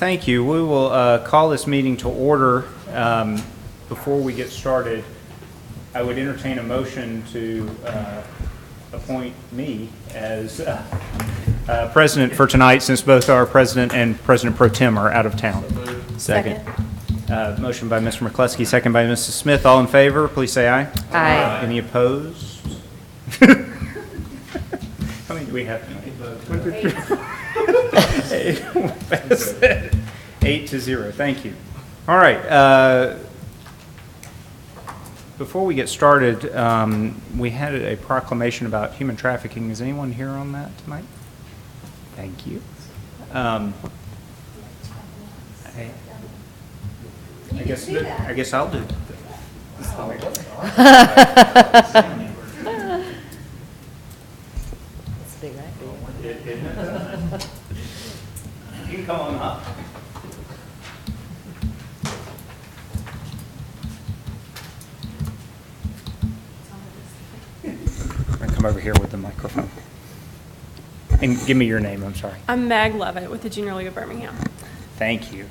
thank you. We will call this meeting to order. Before we get started, I would entertain a motion to appoint me as president for tonight, since both our president and President Pro Tem are out of town. Second. Motion by Mr. McCluskey, second by Mrs. Smith. All in favor, please say aye. Aye. Any opposed? How many do we have tonight? 8-0. Thank you. All right. Before we get started, we had a proclamation about human trafficking. Is anyone here on that tonight? Thank you. I guess I'll do it. It's big, right? You can come on up. I'm going to come over here with the microphone. And give me your name, I'm sorry. I'm Meg Levitt with the Junior League of Birmingham. Thank you.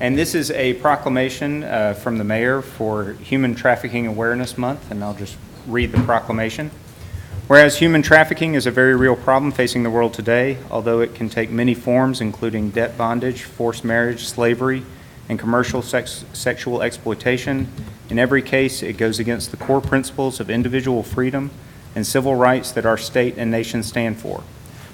And this is a proclamation from the mayor for Human Trafficking Awareness Month, and I'll just read the proclamation. Whereas human trafficking is a very real problem facing the world today, although it can take many forms, including debt bondage, forced marriage, slavery, and commercial sexual exploitation, in every case it goes against the core principles of individual freedom and civil rights that our state and nation stand for.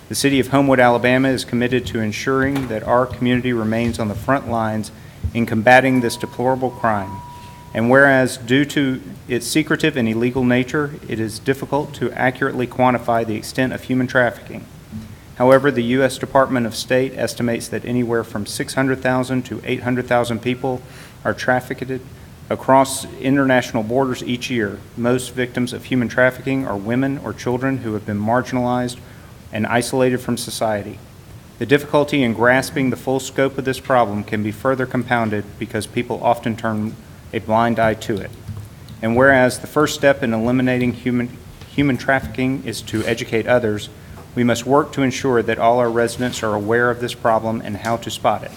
The city of Homewood, Alabama is committed to ensuring that our community remains on the front lines in combating this deplorable crime. And whereas due to its secretive and illegal nature, it is difficult to accurately quantify the extent of human trafficking. However, the U.S. Department of State estimates that anywhere from 600,000 to 800,000 people are trafficked across international borders each year. Most victims of human trafficking are women or children who have been marginalized and isolated from society. The difficulty in grasping the full scope of this problem can be further compounded because people often turn a blind eye to it. And whereas the first step in eliminating human trafficking is to educate others, we must work to ensure that all our residents are aware of this problem and how to spot it.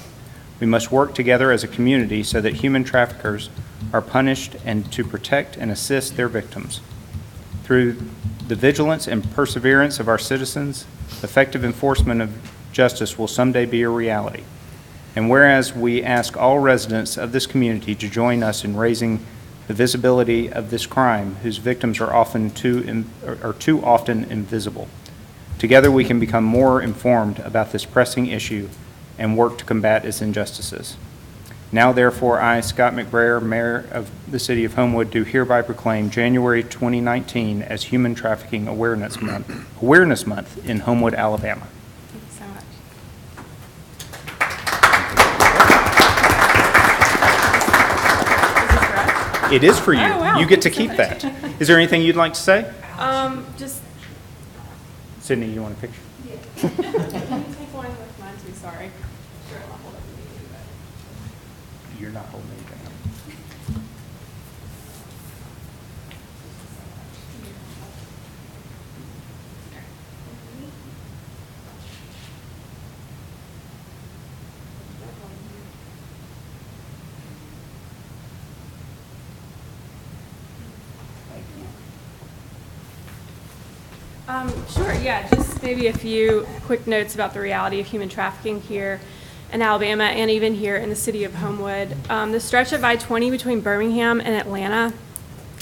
We must work together as a community so that human traffickers are punished and to protect and assist their victims. Through the vigilance and perseverance of our citizens, effective enforcement of justice will someday be a reality. And whereas we ask all residents of this community to join us in raising the visibility of this crime, whose victims are too often invisible. Together we can become more informed about this pressing issue and work to combat its injustices. Now, therefore, I, Scott McBrayer, Mayor of the City of Homewood, do hereby proclaim January 2019 as Human Trafficking Awareness Month in Homewood, Alabama. Thank you so much. Is this correct? It is for you. Oh, wow. You get to keep that. Is there anything you'd like to say? Just Sydney, you want a picture? can you take one with mine too? Sorry. Sure, I'll hold it for you, but- You're not holding anything up. Sure, yeah, just maybe a few quick notes about the reality of human trafficking here in Alabama and even here in the city of Homewood. The stretch of I-20 between Birmingham and Atlanta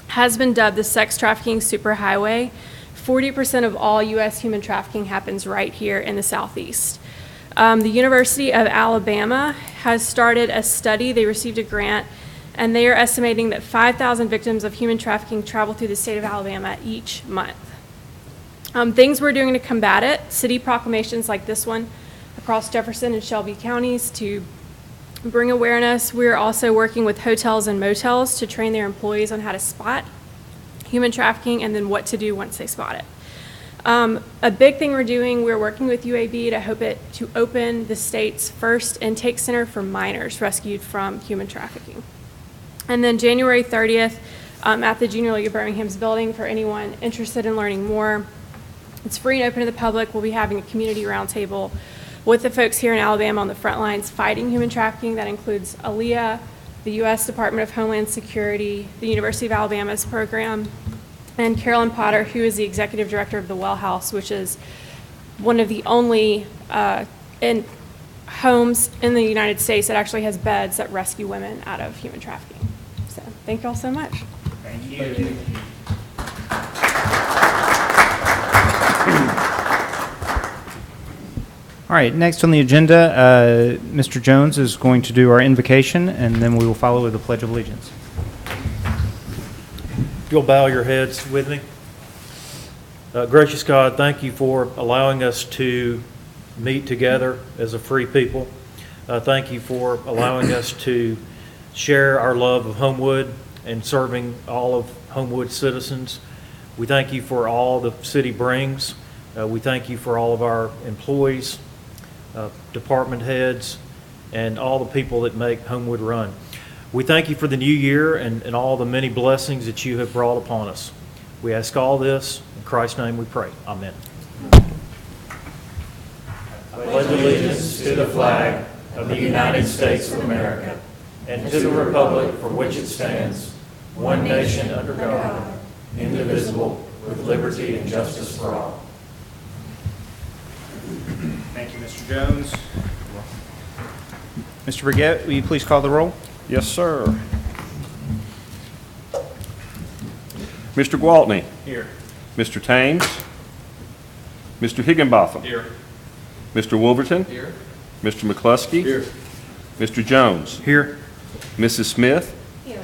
has been dubbed the sex trafficking superhighway. 40% of all U.S. human trafficking happens right here in the Southeast. The University of Alabama has started a study. They received a grant, and they are estimating that 5,000 victims of human trafficking travel through the state of Alabama each month. Things we're doing to combat it: city proclamations like this one across Jefferson and Shelby counties to bring awareness. We're also working with hotels and motels to train their employees on how to spot human trafficking and then what to do once they spot it. A big thing we're working with UAB to open the state's first intake center for minors rescued from human trafficking. And then January 30th, at the Junior League of Birmingham's building, for anyone interested in learning more, it's free and open to the public. We'll be having a community roundtable with the folks here in Alabama on the front lines fighting human trafficking. That includes ALEA, the U.S. Department of Homeland Security, the University of Alabama's program, and Carolyn Potter, who is the executive director of the Well House, which is one of the only homes in the United States that actually has beds that rescue women out of human trafficking. So thank you all so much. Thank you. All right, next on the agenda, Mr. Jones is going to do our invocation, and then we will follow with the Pledge of Allegiance. If you'll bow your heads with me. Gracious God, thank you for allowing us to meet together as a free people. Thank you for allowing us to share our love of Homewood and serving all of Homewood citizens. We thank you for all the city brings. We thank you for all of our employees, department heads, and all the people that make Homewood run. We thank you for the new year and all the many blessings that you have brought upon us. We ask all this in Christ's name we pray. Amen. I pledge allegiance to the flag of the United States of America and to the republic for which it stands, one nation under God, indivisible, with liberty and justice for all. Thank you, Mr. Jones. Mr. Burgett, will you please call the roll? Yes, sir. Mr. Gwaltney. Here. Mr. Thames. Mr. Higginbotham. Here. Mr. Wolverton. Here. Mr. McCluskey. Here. Mr. Jones. Here. Mrs. Smith. Here.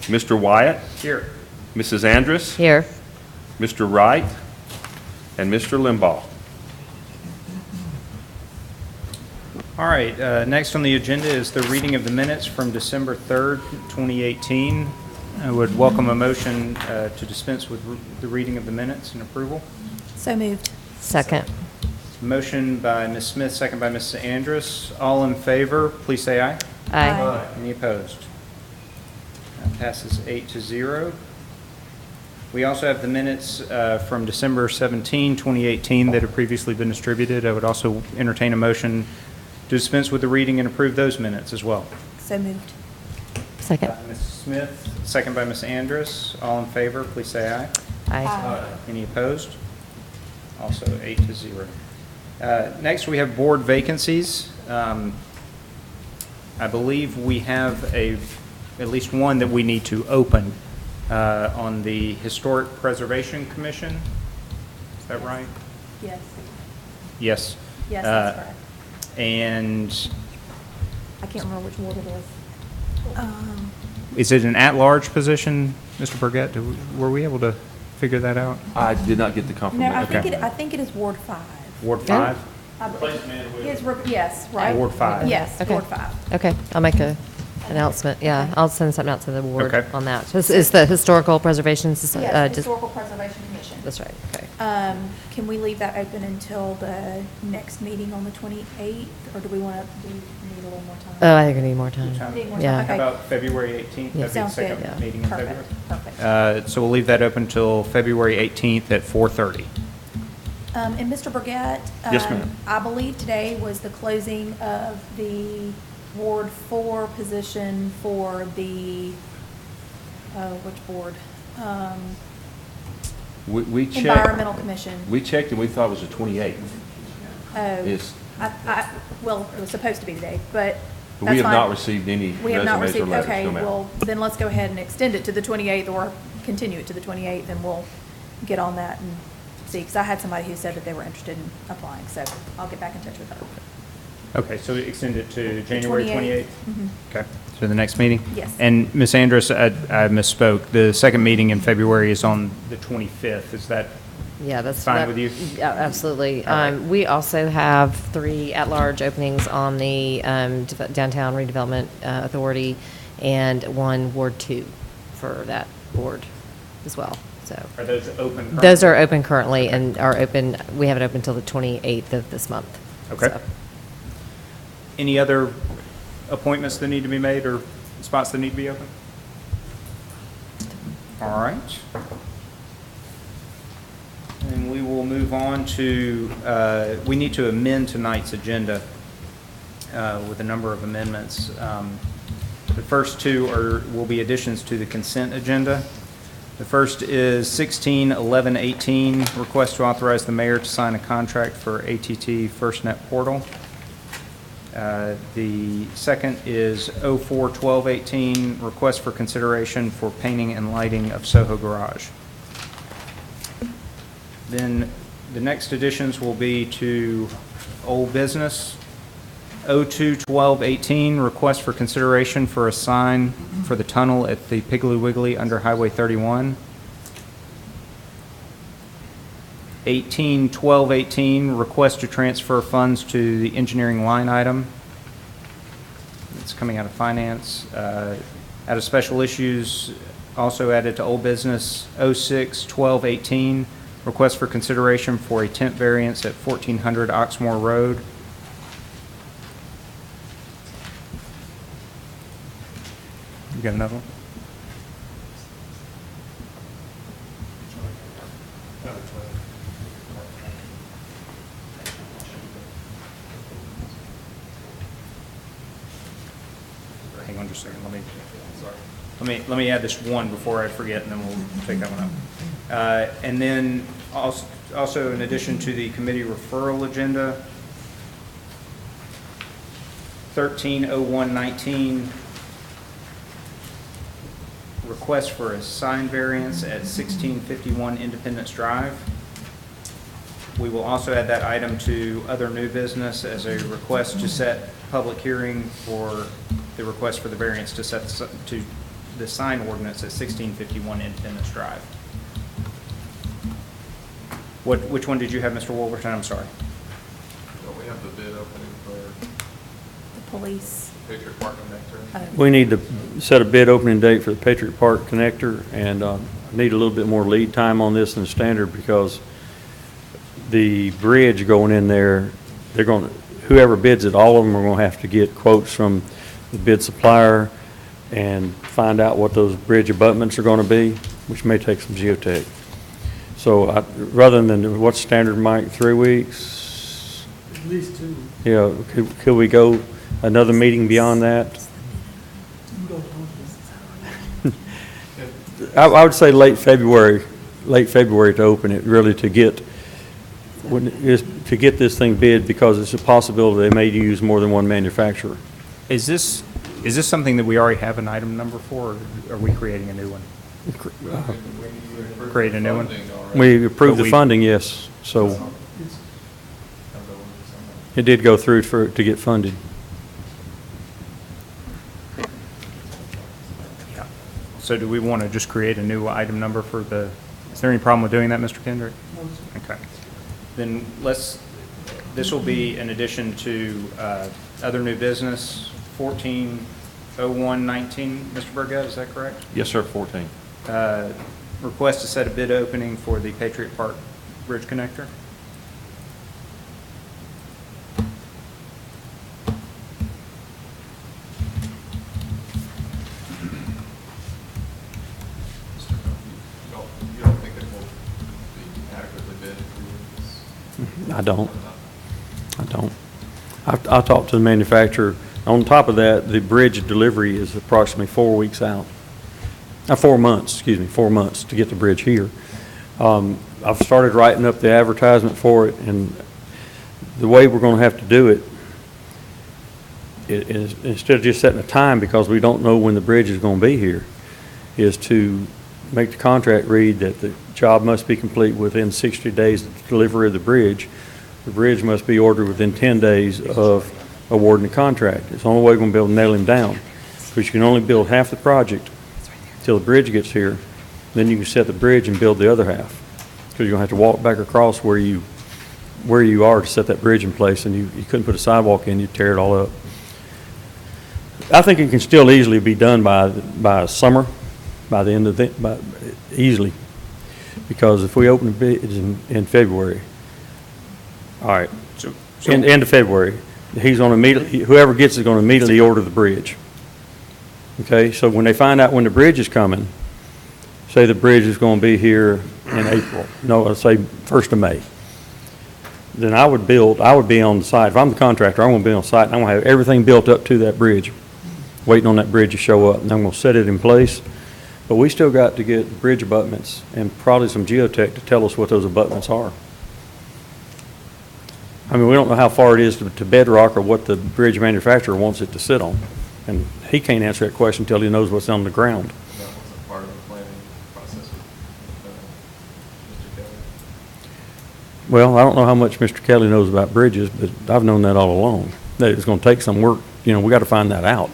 Mr. Wyatt. Here. Mrs. Andrus. Here. Mr. Wright. And Mr. Limbaugh. All right, next on the agenda is the reading of the minutes from December 3rd, 2018. I would welcome a motion to dispense with the reading of the minutes and approval. So moved. Second. Motion by Ms. Smith, second by Ms. Andrus. All in favor, please say aye. Aye. Any opposed? That passes 8-0. We also have the minutes from December 17, 2018 that have previously been distributed. I would also entertain a motion to dispense with the reading and approve those minutes as well. So moved. Second. Ms. Smith, second by Ms. Andrus. All in favor, please say aye. Aye. Any opposed? Also 8-0. Next, we have board vacancies. I believe we have at least one that we need to open on the Historic Preservation Commission. Is that right? Yes. Yes. Yes, that's correct. And I can't remember which ward it is. is it an at-large position, Mr. Burgett? Were we able to figure that out? I did not get the No, confirmation. I think it is Ward 5. Ward 5? Yes, right? Ward 5. Yes, Okay. Ward 5. Okay, I'll make a announcement. Yeah, I'll send something out to the ward Okay. on that. This is the Historical Preservation Yes, Society. Historical Preservation Commission. That's right, okay. Can we leave that open until the next meeting on the 28th, or do we want to, need a little more time? Oh, I think I need more time. Need more Yeah. time, How okay. about February 18th? Yeah. That'd be the Sounds good. second Yeah. meeting in February. Perfect. So we'll leave that open until February 18th at 4:30. And Mr. Burgett? Yes, ma'am. I believe today was the closing of the Ward 4 position for the, which board? We checked. Environmental Commission. We checked and we thought it was the 28th. Oh, It's- well, it was supposed to be today, but But we that's have not fine. received any We have not resumes or received, letters okay, come out. well, then let's go ahead and extend it to the 28th or continue it to the 28th, and we'll get on that and see, because I had somebody who said that they were interested in applying, so I'll get back in touch with her. Okay, so extend it to January 28th? Mhm. Okay, so the next meeting? Yes. And Ms. Andrus, I misspoke. The second meeting in February is on the 25th. Is that Yeah, that's. fine that- with you? Yeah, absolutely. All right. We also have 3 at-large openings on the Downtown Redevelopment Authority and 1 Ward 2 for that board as well, so. Are those open currently? Those are open currently and are open, we have it open until the 28th of this month. Okay. So. Any other appointments that need to be made or spots that need to be open? All right. And we will move on to, we need to amend tonight's agenda with a number of amendments. The first two will be additions to the consent agenda. The first is 161118, request to authorize the mayor to sign a contract for ATT FirstNet Portal. The second is 041218, request for consideration for painting and lighting of Soho Garage. Then the next additions will be to old business. 021218, request for consideration for a sign for the tunnel at the Piggly Wiggly under Highway 31. 181218, request to transfer funds to the engineering line item. It's coming out of finance. Out of special issues, also added to old business. 061218, request for consideration for a tent variance at 1400 Oxmoor Road. You got another one? Hang on just a second. Let me add this one before I forget, and then we'll take that one up. And then also in addition to the committee referral agenda, 130119. Request for a sign variance at 1651 Independence Drive. We will also add that item to other new business as a request to set public hearing for the request for the variance to set to the sign ordinance at 1651 Independence Drive. Which one did you have, Mr. Wolverton? I'm sorry. We have the bid opening for The police. Patriot Park Connector. We need to set a bid opening date for the Patriot Park connector, and need a little bit more lead time on this than standard because the bridge going in there, whoever bids it, all of them are going to have to get quotes from the bid supplier and find out what those bridge abutments are going to be, which may take some geotech. So rather than what's standard, Mike, 3 weeks? At least 2. Yeah, could we go another meeting beyond that? I would say late February to open it, really to get this thing bid, because it's a possibility they may use more than one manufacturer. Is this something that we already have an item number for, or are we creating a new one? Create a new one? We approved But the funding, yes, so it did go through to get funded. So do we want to just create a new item number for the, is there any problem with doing that, Mr. Kendrick? Okay. Then this will be in addition to other new business, 140119, Mr. Burgett, is that correct? Yes, sir, 14. Request to set a bid opening for the Patriot Park Bridge Connector. You don't think it will be adequately bid for I don't. I'll talk to the manufacturer. On top of that, the bridge delivery is approximately 4 weeks out. 4 months, excuse me, 4 months to get the bridge here. I've started writing up the advertisement for it, and the way we're going to have to do it is, instead of just setting a time because we don't know when the bridge is going to be here, is to make the contract read that the job must be complete within 60 days of the delivery of the bridge. The bridge must be ordered within 10 days of awarding the contract. It's the only way we're going to be able to nail him down, because you can only build half the project till the bridge gets here. Then you can set the bridge and build the other half, because you're going to have to walk back across where you are to set that bridge in place, and you couldn't put a sidewalk in, you'd tear it all up. I think it can still easily be done by summer, by the end of easily, because if we open the bid in February, all right, So end of February, whoever gets it is going to immediately order the bridge. Okay, so when they find out when the bridge is coming, say the bridge is going to be here in April, no, let's say 1st of May, then I would be on the site. If I'm the contractor, I'm going to be on site, and I'm going to have everything built up to that bridge, waiting on that bridge to show up, and I'm going to set it in place. But we still got to get bridge abutments and probably some geotech to tell us what those abutments are. I mean, we don't know how far it is to bedrock or what the bridge manufacturer wants it to sit on. And he can't answer that question until he knows what's on the ground. That wasn't part of the planning process with Mr. Kelly. Well, I don't know how much Mr. Kelly knows about bridges, but I've known that all along, that it's going to take some work. You know, we got to find that out.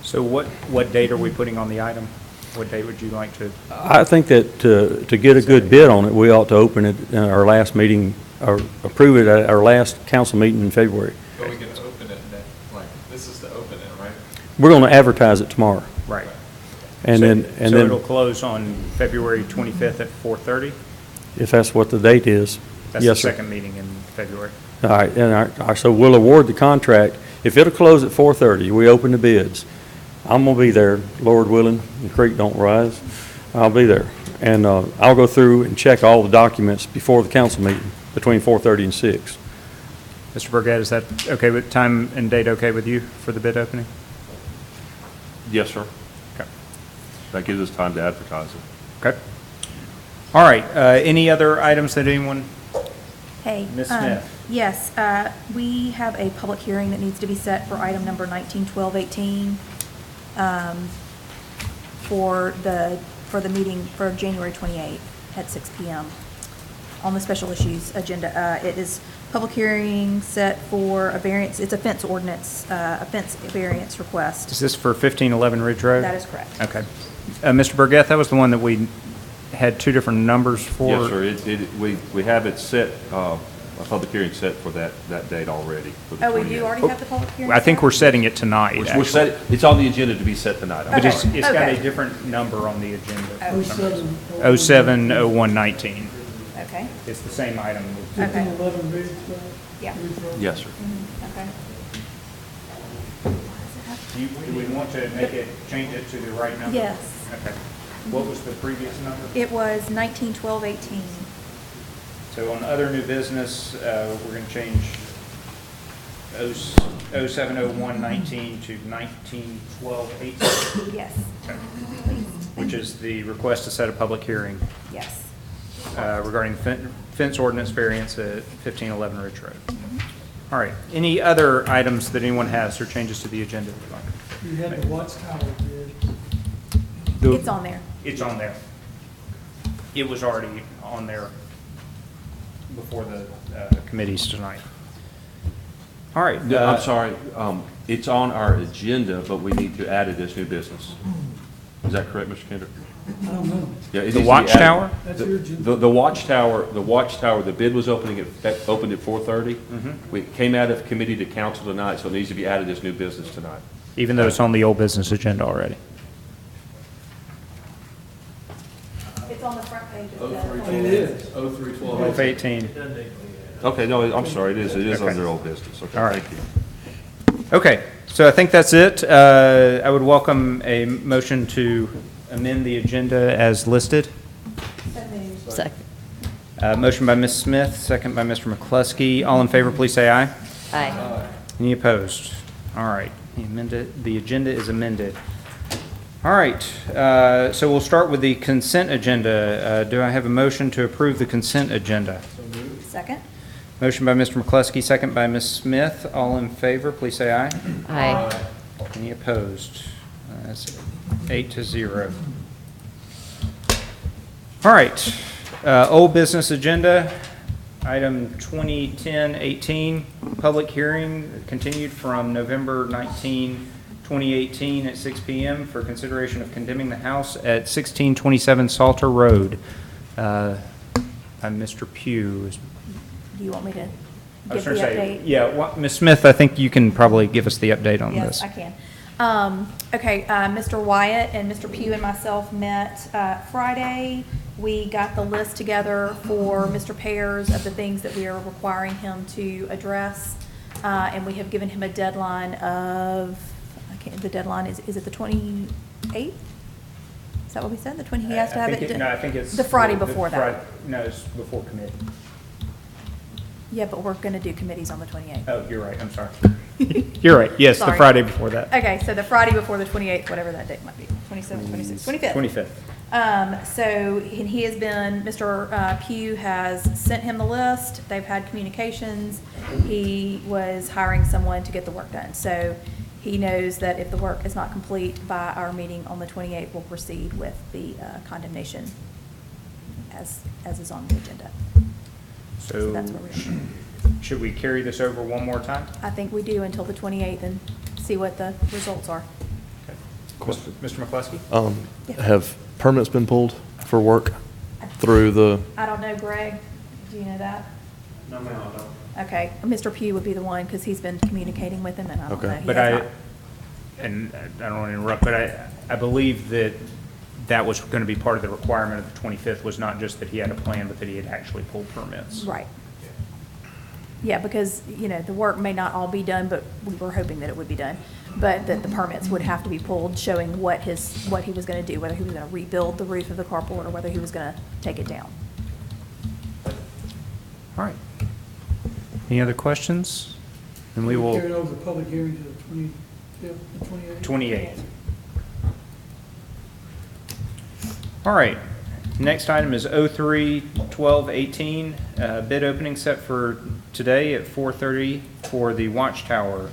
So what date are we putting on the item? What date would you like to? I think that to get a good bid on it, we ought to open it in our last meeting, or approve it at our last council meeting in February. But we can open it, like, this is to open it, right? We're going to advertise it tomorrow. Right. And So- then, So it'll close on February 25th at 4:30? if that's what the date is. That's the Yes, sir. second meeting in February. All right, and so we'll award the contract. If it'll close at 4:30, we open the bids. I'm going to be there, Lord willing, the creek don't rise. I'll be there. And I'll go through and check all the documents before the council meeting, between 4:30 and 6. Mr. Burgett, is that okay with time and date okay with you for the bid opening? Yes, sir. Okay. That gives us time to advertise it. Okay. All right, any other items that anyone? Hey. Ms. Smith. Yes, we have a public hearing that needs to be set for item number 191218 for the meeting for January 28th at 6 PM on the special issues agenda. It is public hearing set for a variance, it's a fence ordinance, a fence variance request. Is this for 1511 Ridge Road? That is correct. Okay. Mr. Burgett, that was the one that we had two different numbers for? Yes, sir. We have it set, a public hearing set for that date already. For the Oh, we 28th. do already have the public hearing? I think set? we're setting it tonight, We're actually. set, it's on the agenda to be set tonight. But it's Okay. got a Okay. different number on the agenda. Oh. 070119. Okay, It's the same item. okay. Yeah, Yes, sir. okay. Do we want to change it to the right number? Yes. Okay. What was the previous number? It was 191218. So on other new business, we're going to change 070119 to 191218, Yes, which is the request to set a public hearing yes. regarding fence ordinance variance at 1511 Ridge Road. All right. Any other items that anyone has or changes to the agenda? You had the Watchtower bid. It's on there. It's on there. It was already on there before the committees tonight. All right. No, I'm sorry, it's on our agenda, but we need to add it as new business. Is that correct, Mr. Kendrick? I don't know. Yeah, it needs The to be Watchtower? added. That's your agenda. The Watchtower, the bid was opened at 4:30. We came out of committee to council tonight, so it needs to be added as new business tonight. Even though it's on the old business agenda already. It's on the front page of the. It is. 0312. 18. Okay, no, I'm sorry, it is Okay. under old business. Okay, All right. thank you. Okay, so I think that's it. I would welcome a motion to amend the agenda as listed. Second. Motion by Ms. Smith, second by Mr. McCluskey. All in favor, please say aye. Aye. Any opposed? All right, the agenda is amended. All right, so we'll start with the consent agenda. Do I have a motion to approve the consent agenda? Second? Motion by Mr. McCluskey, second by Ms. Smith. All in favor, please say aye. Aye. Any opposed? That's 8-0. All right, old business agenda, item 2010-18, public hearing continued from November 19, 2018 at 6 p.m. for consideration of condemning the house at 1627 Salter Road. By Mr. Pugh. Do you want me to I was give the going to update? say, yeah, Ms. Smith, I think you can probably give us the update on Yes, this. I can. Okay, Mr. Wyatt and Mr. Pugh and myself met Friday. We got the list together for Mr. Pears of the things that we are requiring him to address. And we have given him a deadline of, the deadline is it the 28th? Is that what we said? The 20, he has to have it. No, I think it's. The Friday before that. No, it's before committee. Yeah, but we're going to do committees on the 28th. Oh, you're right, I'm sorry. You're right, yes, the Sorry. Friday before that. Okay, so the Friday before the 28th, whatever that date might be, 27th, 26th, 25th. 25th. So, and he has been, Mr. Pugh has sent him the list, they've had communications, he was hiring someone to get the work done. So he knows that if the work is not complete by our meeting on the 28th, we'll proceed with the condemnation as is on the agenda. So that's where we're at. Should we carry this over one more time? I think we do until the 28th and see what the results are. Mr. McCluskey? Yeah. Have permits been pulled for work through the, I don't know, Greg, do you know that? No, ma'am, I don't. Okay, Mr. Pugh would be the one, because he's been communicating with him, and I don't Okay. know. He But has not. and I don't want to interrupt, but I believe that was going to be part of the requirement of the 25th, was not just that he had a plan, but that he had actually pulled permits. Right. Yeah, because, the work may not all be done, but we were hoping that it would be done. But that the permits would have to be pulled, showing what he was gonna do, whether he was gonna rebuild the roof of the carport or whether he was gonna take it down. All right. Any other questions? And we will. Carry over the public hearing to the 25th, the 28th? 28th. All right. Next item is 03-12-18, bid opening set for today at 4:30 for the Watchtower.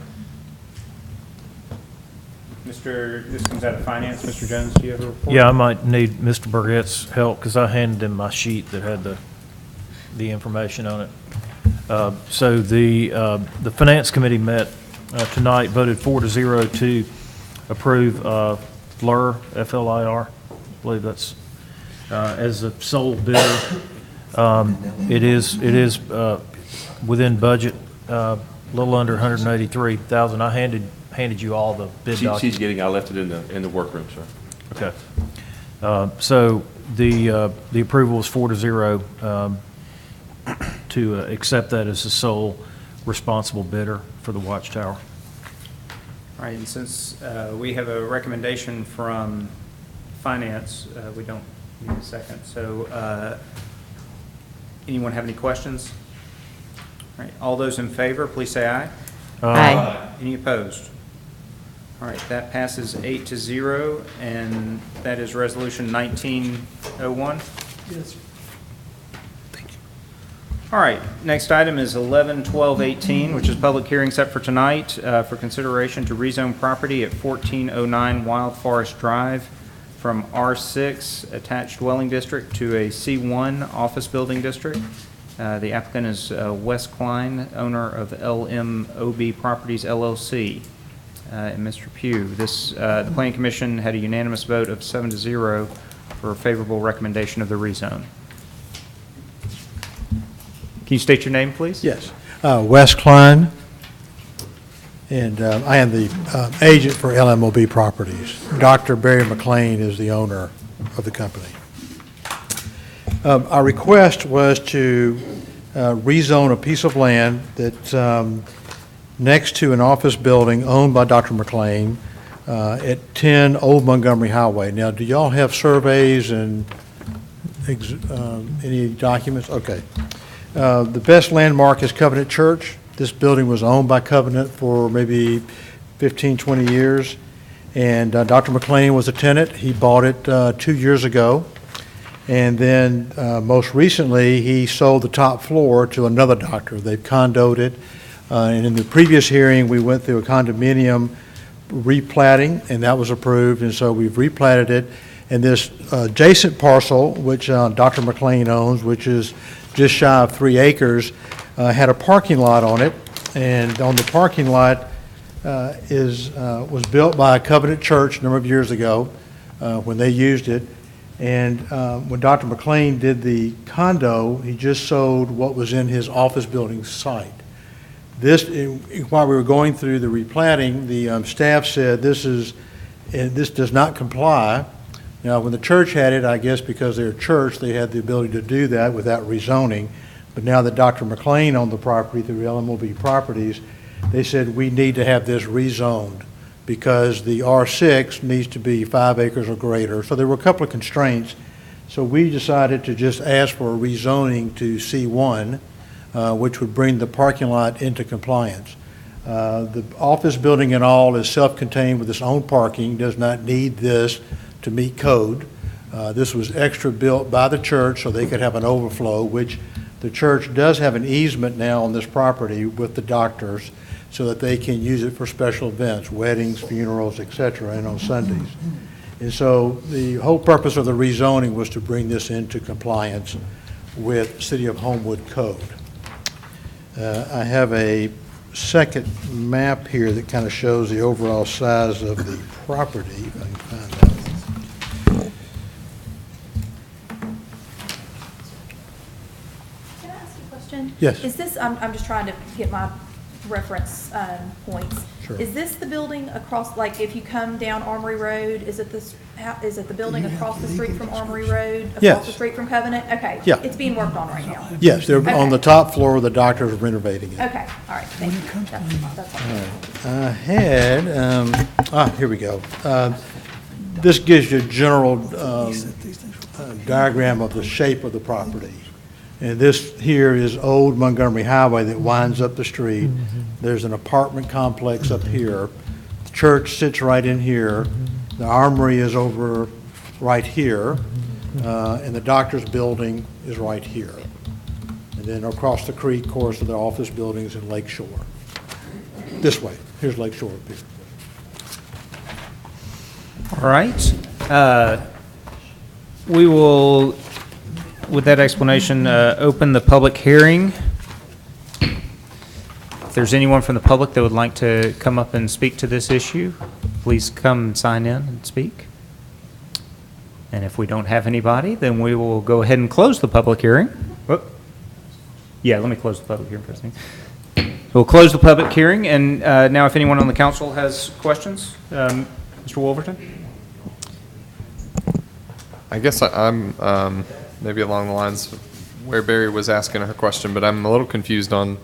This comes out of finance. Mr. Jones, do you have a report? Yeah, I might need Mr. Burgett's help because I handed him my sheet that had the information on it. So the Finance Committee met tonight, voted 4-0 to approve FLIR, F-L-I-R, I believe that's, as a sole bidder. It is within budget, a little under $183,000. I handed you all the bid documents. She's getting, I left it in the workroom, sir. Okay. So the approval was 4-0 to accept that as the sole responsible bidder for the Watchtower. All right, and since we have a recommendation from finance, we don't need a second. So anyone have any questions? All right, all those in favor, please say aye. Aye. Any opposed? All right, that passes 8-0, and that is Resolution 1901. Yes. All right, next item is 11-12-18, which is public hearing set for tonight for consideration to rezone property at 1409 Wild Forest Drive from R6 Attached Dwelling District to a C1 Office Building District. The applicant is Wes Klein, owner of LMOB Properties LLC. And Mr. Pugh, the Planning Commission had a unanimous vote of 7-0 for a favorable recommendation of the rezone. Can you state your name, please? Yes. Wes Klein, and I am the agent for LMOB Properties. Dr. Barry McLean is the owner of the company. Our request was to rezone a piece of land that's next to an office building owned by Dr. McLean at 10 Old Montgomery Highway. Now, do y'all have surveys and any documents? Okay. The best landmark is Covenant Church. This building was owned by Covenant for maybe 15, 20 years, and Dr. McLean was a tenant. He bought it 2 years ago, and then most recently he sold the top floor to another doctor. They've condoed it, and in the previous hearing we went through a condominium replatting, and that was approved, and so we've replatted it. And this adjacent parcel, which Dr. McLean owns, which is just shy of 3 acres, had a parking lot on it, and on the parking lot was built by a Covenant Church a number of years ago when they used it. And when Dr. McLean did the condo, he just sold what was in his office building site. This, while we were going through the replatting, the staff said this does not comply. Now, when the church had it, I guess because they're a church, they had the ability to do that without rezoning. But now that Dr. McLean owned the property through LMOB Properties, they said we need to have this rezoned because the R6 needs to be 5 acres or greater. So there were a couple of constraints. So we decided to just ask for a rezoning to C1, which would bring the parking lot into compliance. The office building and all is self-contained with its own parking, does not need this to meet code. This was extra built by the church so they could have an overflow, which the church does have an easement now on this property with the doctors so that they can use it for special events, weddings, funerals, et cetera, and on Sundays. And so the whole purpose of the rezoning was to bring this into compliance with City of Homewood code. I have a second map here that kind of shows the overall size of the property, if I can find that one. Can I ask you a question? Yes. Is this, I'm just trying to get my reference points. Sure. Is this the building across, like, if you come down Armory Road, is it this, is it the building across the street from Armory Road? Yes. Across the street from Covenant? Okay. Yeah. It's being worked on right now? Yes, they're on the Okay. top floor, the doctors are renovating it. Okay, all right, thank you. That's all. I had, here we go. This gives you a general diagram of the shape of the property. And this here is Old Montgomery Highway that winds up the street. There's an apartment complex up here. The church sits right in here. The armory is over right here. And the doctor's building is right here. And then across the creek, of course, are the office buildings in Lake Shore. This way. Here's Lake Shore up here. All right. We will, with that explanation, open the public hearing. If there's anyone from the public that would like to come up and speak to this issue, please come and sign in and speak. And if we don't have anybody, then we will go ahead and close the public hearing. Whoop. Yeah, let me close the public hearing first. We'll close the public hearing, and now if anyone on the council has questions, Mr. Wolverton? I guess I'm maybe along the lines of where Barry was asking her question, but I'm a little confused on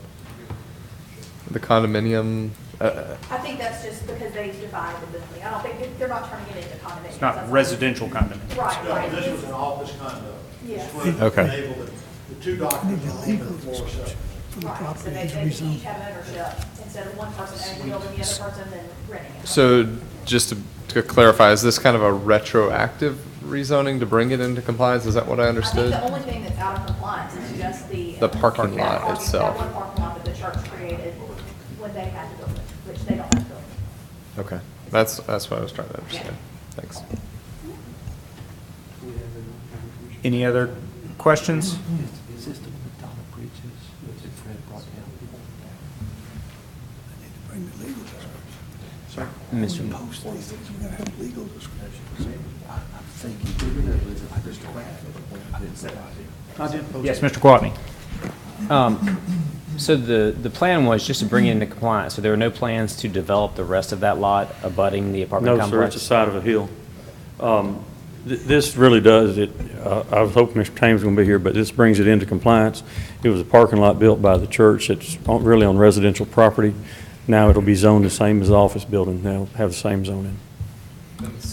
the condominium. I think that's just because they divided the building. I don't think, they're not turning it into condominiums. It's not residential condominiums. Right, right. This was an office condo. Yeah. Okay. The two doctors own the floor separate. Right, so they each have ownership, instead of one person owning the building, the other person then renting it. So just to clarify, is this kind of a retroactive rezoning to bring it into compliance? Is that what I understood? I think the only thing that's out of compliance is just the parking lot that itself. one parking lot that the church created when they had the building, which they don't have the building. Okay, that's what I was trying to understand. Thanks. Any other questions? Mr. We gotta have legal descriptions. Yes, Mr. Quatney. So the plan was just to bring it into compliance, so there were no plans to develop the rest of that lot abutting the apartment No, sir, complex? it's the side of a hill. This really does it. I was hoping Mr. Thames was going to be here, but this brings it into compliance. It was a parking lot built by the church. It's really on residential property. Now it'll be zoned the same as the office building. They'll have the same zoning.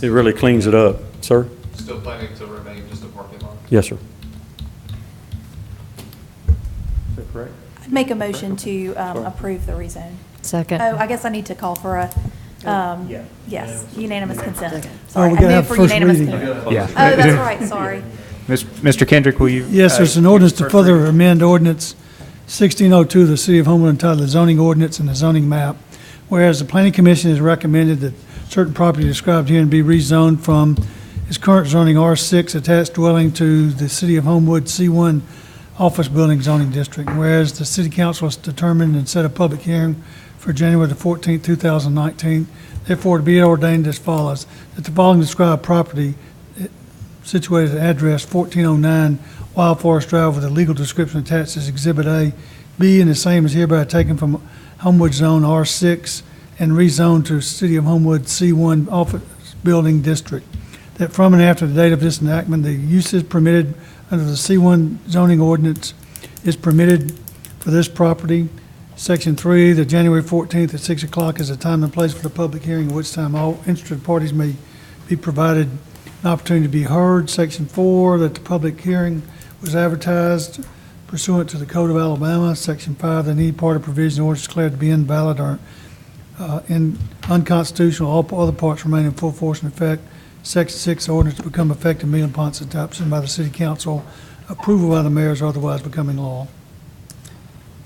It really cleans it up. Sir? Still planning to remain just a parking lot? Yes, sir. Is that correct? I'd make a motion to approve the rezone. Second. Oh, I guess I need to call for a, Yeah. yes, unanimous consent. Oh, Sorry, we I gotta moved have for first unanimous reading. consent. Yeah. Oh, that's right, sorry. Mr. Kendrick, will you? Yes, there's an ordinance to further amend ordinance 1602 of the City of Homewood entitled the zoning ordinance and the zoning map. Whereas the planning commission has recommended that certain property described herein be rezoned from its current zoning R6 attached dwelling to the City of Homewood C1 office building zoning district. Whereas the city council has determined and set a public hearing for January the 14th, 2019. Therefore, to be ordained as follows, that the following described property situated at address 1409 Wild Forest Drive with a legal description attached as Exhibit A, B, and the same is hereby taken from Homewood Zone R6 and rezoned to City of Homewood C1 Office Building District. That from and after the date of this enactment, the uses permitted under the C1 zoning ordinance is permitted for this property Section 3, the January 14th at 6 o'clock is the time and place for the public hearing, at which time all interested parties may be provided an opportunity to be heard. Section 4, that the public hearing was advertised pursuant to the Code of Alabama. Section 5, that any part of provision or ordinance declared to be invalid or unconstitutional, all other parts remain in full force and effect. Section 6, the ordinance to become effective immediately upon its adoption by the city council, approval by the mayor is otherwise becoming law.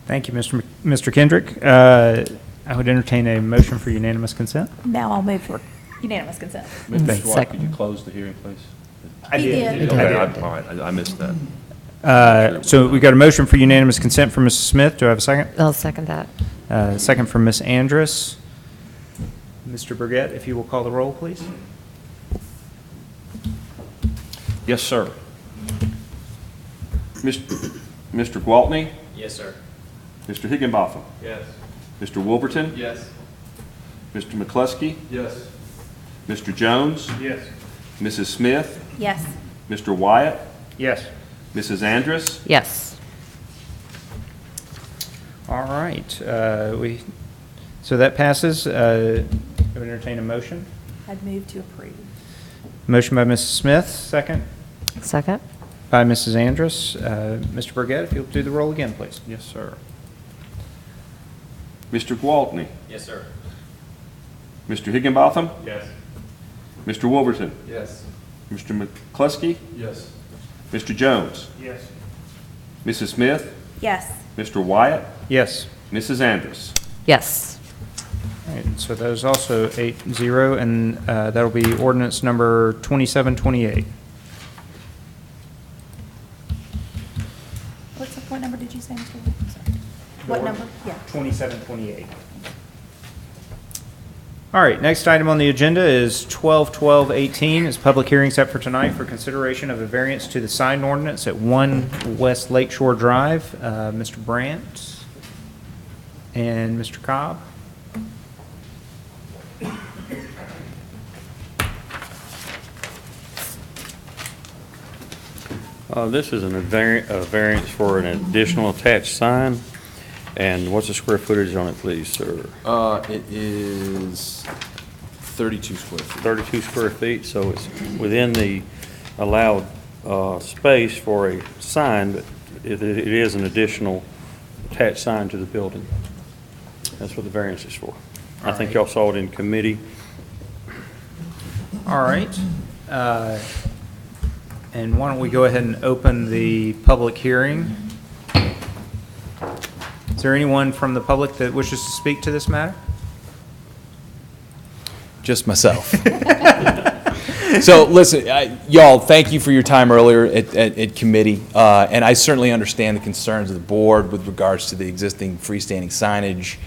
Thank you, Mr. Kendrick. I would entertain a motion for unanimous consent. Now I'll move for unanimous consent. Mr. White, could you close the hearing, please? I did. Okay, I did. all right, I missed that. So we got a motion for unanimous consent from Mrs. Smith. Do I have a second? I'll second that. Second from Ms. Andrus. Mr. Burgett, if you will call the roll, please. Yes, sir. Mr. Gwaltney? Yes, sir. Mr. Higginbotham? Yes. Mr. Wolverton? Yes. Mr. McCluskey? Yes. Mr. Jones? Yes. Mrs. Smith? Yes. Mr. Wyatt? Yes. Mrs. Andrus? Yes. All right. So that passes. I would entertain a motion. I'd move to approve. Motion by Mrs. Smith, second Second? by Mrs. Andrus. Mr. Burgett, if you'll do the roll again, please. Yes, sir. Mr. Gwaltney? Yes, sir. Mr. Higginbotham? Yes. Mr. Wolverton? Yes. Mr. McCluskey? Yes. Mr. Jones? Yes. Mrs. Smith? Yes. Mr. Wyatt? Yes. Mrs. Andrus? Yes. All right, so those also 8-0, and that'll be ordinance number 2728. What number did you say, Mr. Wood? I'm sorry. What number? Yeah. 2728. All right, next item on the agenda is 12-12-18. It's public hearing set for tonight for consideration of a variance to the sign ordinance at 1 West Lakeshore Drive. Mr. Brandt and Mr. Cobb. This is a variance for an additional attached sign. And what's the square footage on it, please, sir? It is 32 square feet. 32 square feet, so it's within the allowed space for a sign, but it is an additional attached sign to the building. That's what the variance is for. I think y'all saw it in committee. All right. And why don't we go ahead and open the public hearing? Is there anyone from the public that wishes to speak to this matter? Just myself. So listen, y'all, thank you for your time earlier at committee. And I certainly understand the concerns of the board with regards to the existing freestanding signage.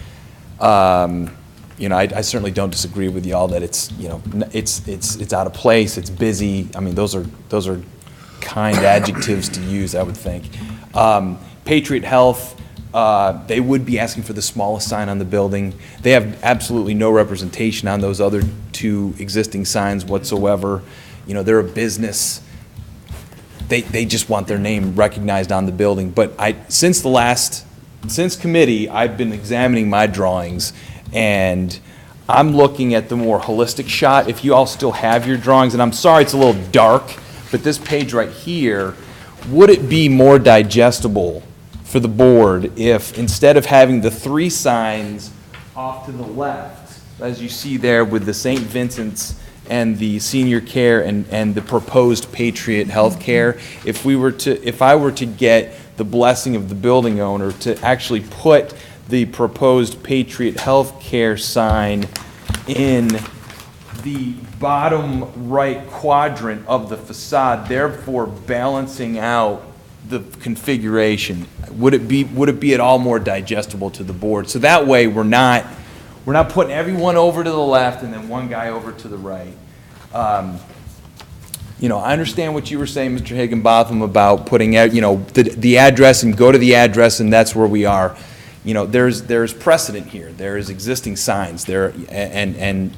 I certainly don't disagree with y'all that it's out of place, it's busy. I mean, those are kind adjectives to use, I would think. Patriot Health, they would be asking for the smallest sign on the building. They have absolutely no representation on those other two existing signs whatsoever. They're a business. They just want their name recognized on the building. But since committee, I've been examining my drawings, and I'm looking at the more holistic shot. If you all still have your drawings, and I'm sorry it's a little dark, but this page right here, would it be more digestible for the board if instead of having the three signs off to the left, as you see there with the St. Vincent's and the senior care and the proposed Patriot Healthcare, if I were to get the blessing of the building owner to actually put the proposed Patriot Healthcare sign in the bottom right quadrant of the facade, therefore balancing out the configuration, would it be at all more digestible to the board? So that way we're not putting everyone over to the left and then one guy over to the right. I understand what you were saying, Mr. Higginbotham, about putting out, the address and go to the address and that's where we are. There's precedent here. There is existing signs there, and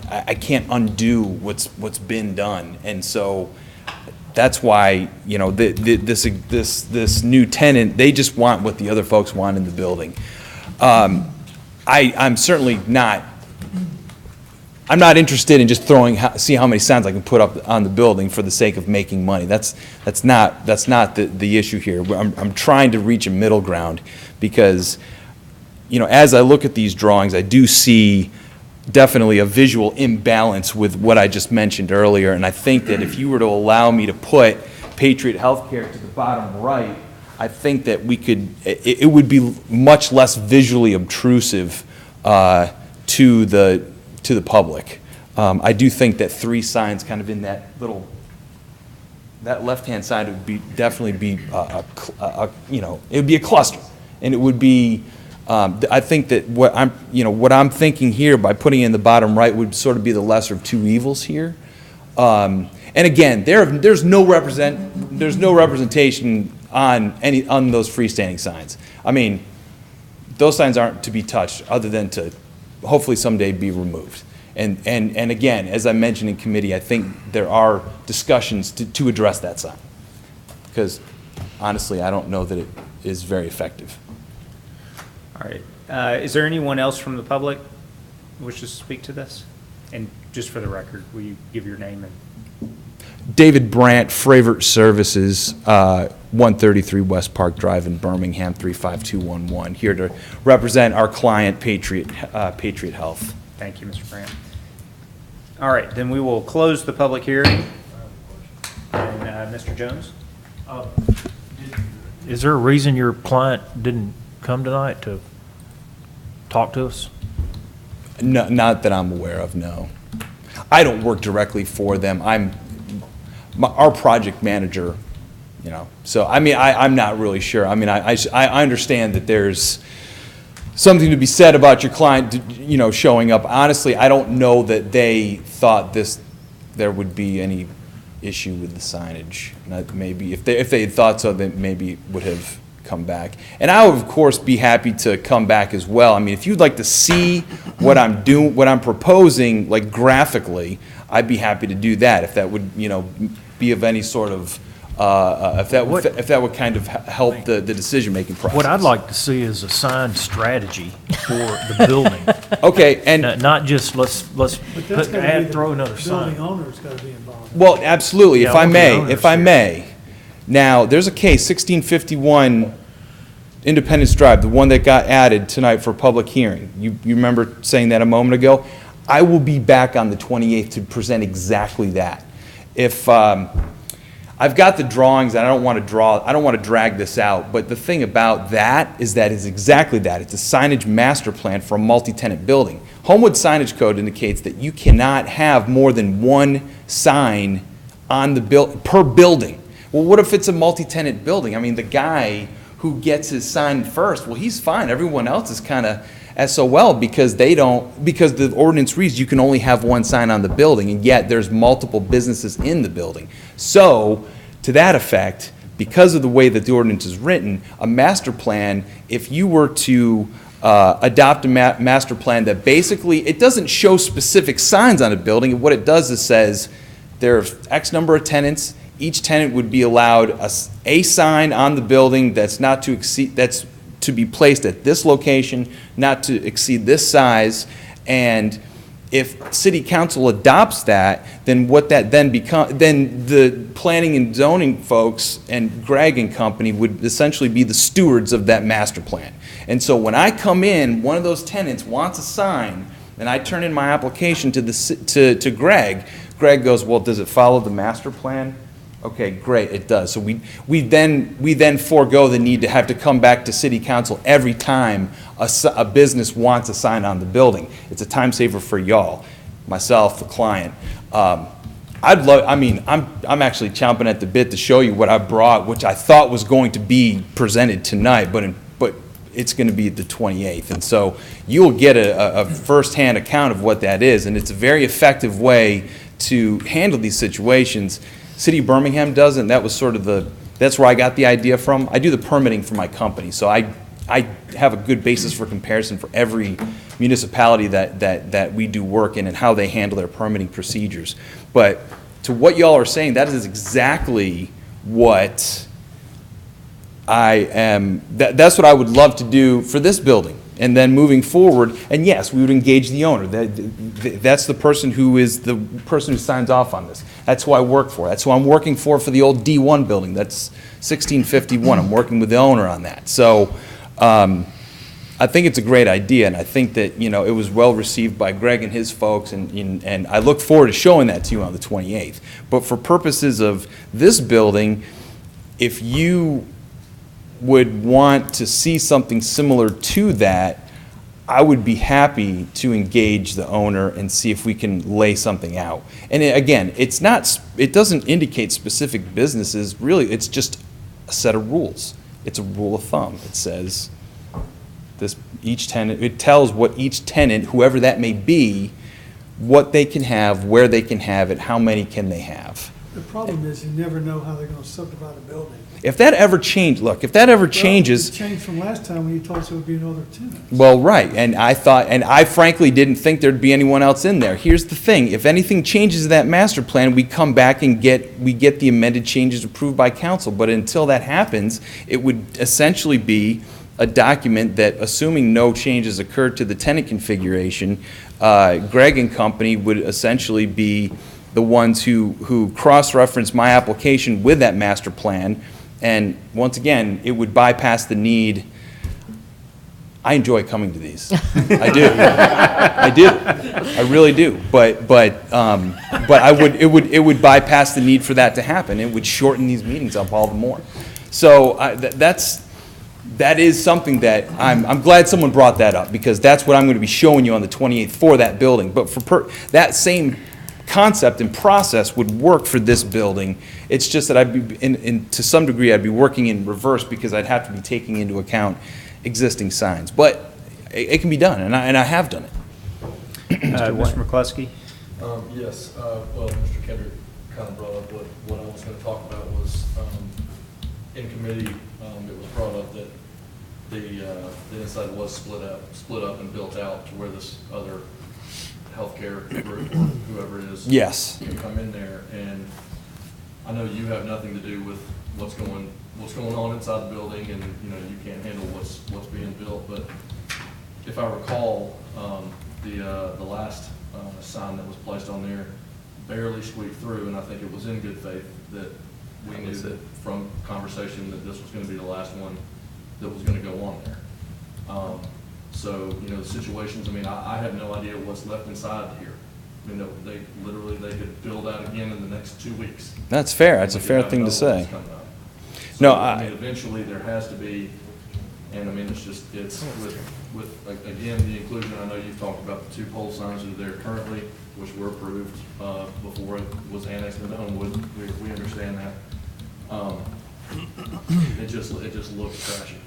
I can't undo what's been done, and so that's why this new tenant, they just want what the other folks want in the building. I'm certainly not, I'm not interested in just see how many signs I can put up on the building for the sake of making money. That's not the issue here. I'm trying to reach a middle ground because, as I look at these drawings, I do see definitely a visual imbalance with what I just mentioned earlier, and I think that if you were to allow me to put Patriot Healthcare to the bottom right, I think that it would be much less visually obtrusive to the public. I do think that 3 signs kind of in that left-hand side would definitely be it would be a cluster, and it would be. I think that what I'm thinking here by putting it in the bottom right would sort of be the lesser of 2 evils here. And again, there's no representation on those freestanding signs. I mean, those signs aren't to be touched other than to hopefully someday be removed. And again, as I mentioned in committee, I think there are discussions to address that sign, because honestly, I don't know that it is very effective. All right. Is there anyone else from the public who wishes to speak to this? And just for the record, will you give your name and? David Brandt, Fravert Services, 133 West Park Drive in Birmingham, 35211. Here to represent our client, Patriot Health. Thank you, Mr. Brandt. All right, then we will close the public hearing. And Mr. Jones? Is there a reason your client didn't come tonight to talk to us? No, not that I'm aware of, no. I don't work directly for them. Our project manager, so I mean, I'm not really sure. I mean, I understand that there's something to be said about your client, showing up. Honestly, I don't know that they thought there would be any issue with the signage. Maybe if they had thought so, then maybe would have come back. And I would, of course, be happy to come back as well. I mean, if you'd like to see what I'm doing, what I'm proposing, like graphically, I'd be happy to do that. If that would, be of any sort of, if that would kind of help the decision-making process. What I'd like to see is a signed strategy for the building. Okay, and not just let's throw another sign. Building owner's got to be involved. Well, absolutely. Yeah, If I may. Now, there's a case, 1651 Independence Drive, the one that got added tonight for public hearing. You remember saying that a moment ago? I will be back on the 28th to present exactly that. If I've got the drawings, and I don't want to drag this out, but the thing about that is that it's exactly that. It's a signage master plan for a multi-tenant building. Homewood signage code indicates that you cannot have more than 1 sign on the per building. Well, what if it's a multi-tenant building? I mean, the guy who gets his sign first, well, he's fine. Everyone else is kind of SOL because because the ordinance reads you can only have 1 sign on the building, and yet there's multiple businesses in the building. So, to that effect, because of the way that the ordinance is written, a master plan, if you were to adopt a master plan that basically, it doesn't show specific signs on a building. What it does is says there are X number of tenants. Each tenant would be allowed a sign on the building that's not to exceed, that's to be placed at this location, not to exceed this size, and if city council adopts that, then what that then becomes, then the planning and zoning folks and Greg and company would essentially be the stewards of that master plan. And so when I come in, one of those tenants wants a sign, and I turn in my application to Greg. Greg goes, well, does it follow the master plan? Okay, great, it does. So we then forego the need to have to come back to city council every time a business wants a sign on the building. It's a time saver for y'all, myself, the client. I'm actually chomping at the bit to show you what I brought, which I thought was going to be presented tonight, but it's going to be the 28th. And so you'll get a firsthand account of what that is, and it's a very effective way to handle these situations. City of Birmingham does, and that was sort of that's where I got the idea from. I do the permitting for my company, so I have a good basis for comparison for every municipality that we do work in and how they handle their permitting procedures. But to what y'all are saying, that is exactly what that's what I would love to do for this building. And then moving forward, and yes, we would engage the owner. That's the person who signs off on this. That's who I work for. That's who I'm working for the old D1 building. That's 1651. I'm working with the owner on that. So I think it's a great idea, and I think that, you know, it was well received by Greg and his folks, and I look forward to showing that to you on the 28th. But for purposes of this building, if you would want to see something similar to that, I would be happy to engage the owner and see if we can lay something out. And again, it doesn't indicate specific businesses, really, it's just a set of rules. It's a rule of thumb. It says each tenant, it tells what each tenant, whoever that may be, what they can have, where they can have it, how many can they have. The problem is you never know how they're gonna subdivide a building. If that ever changes, It changed from last time when you told us it would be another tenant. well, right, and I frankly didn't think there'd be anyone else in there. Here's the thing, if anything changes in that master plan, we come back and we get the amended changes approved by council. But until that happens, it would essentially be a document that, assuming no changes occurred to the tenant configuration, Greg and company would essentially be the ones who cross-reference my application with that master plan. And once again, it would bypass the need. I enjoy coming to these. I do. I do. I really do. But it would bypass the need for that to happen. It would shorten these meetings up all the more. So that is something that I'm glad someone brought that up, because that's what I'm going to be showing you on the 28th for that building. But for that same concept and process would work for this building. It's just that I'd be, to some degree, I'd be working in reverse, because I'd have to be taking into account existing signs. But it can be done, and I have done it. Mr. McCluskey? Yes, well, Mr. Kendrick kind of brought up what I was going to talk about was, in committee, it was brought up that the inside was split up and built out to where this other healthcare group or whoever it is Yes. can come in there. And I know you have nothing to do with what's going on inside the building, and you know you can't handle what's being built. But if I recall, the last sign that was placed on there barely squeaked through, and I think it was in good faith that we knew that from conversation that this was going to be the last one that was going to go on there. So, you know, the situations, I mean, I have no idea what's left inside here. I mean, they could build out again in the next 2 weeks. That's fair. That's a fair thing to say. So, No, I mean, eventually there has to be, and I mean, it's with again, the inclusion, I know you've talked about the 2 pole signs that are there currently, which were approved before it was annexed into Homewood. We understand that. It just looks trashy.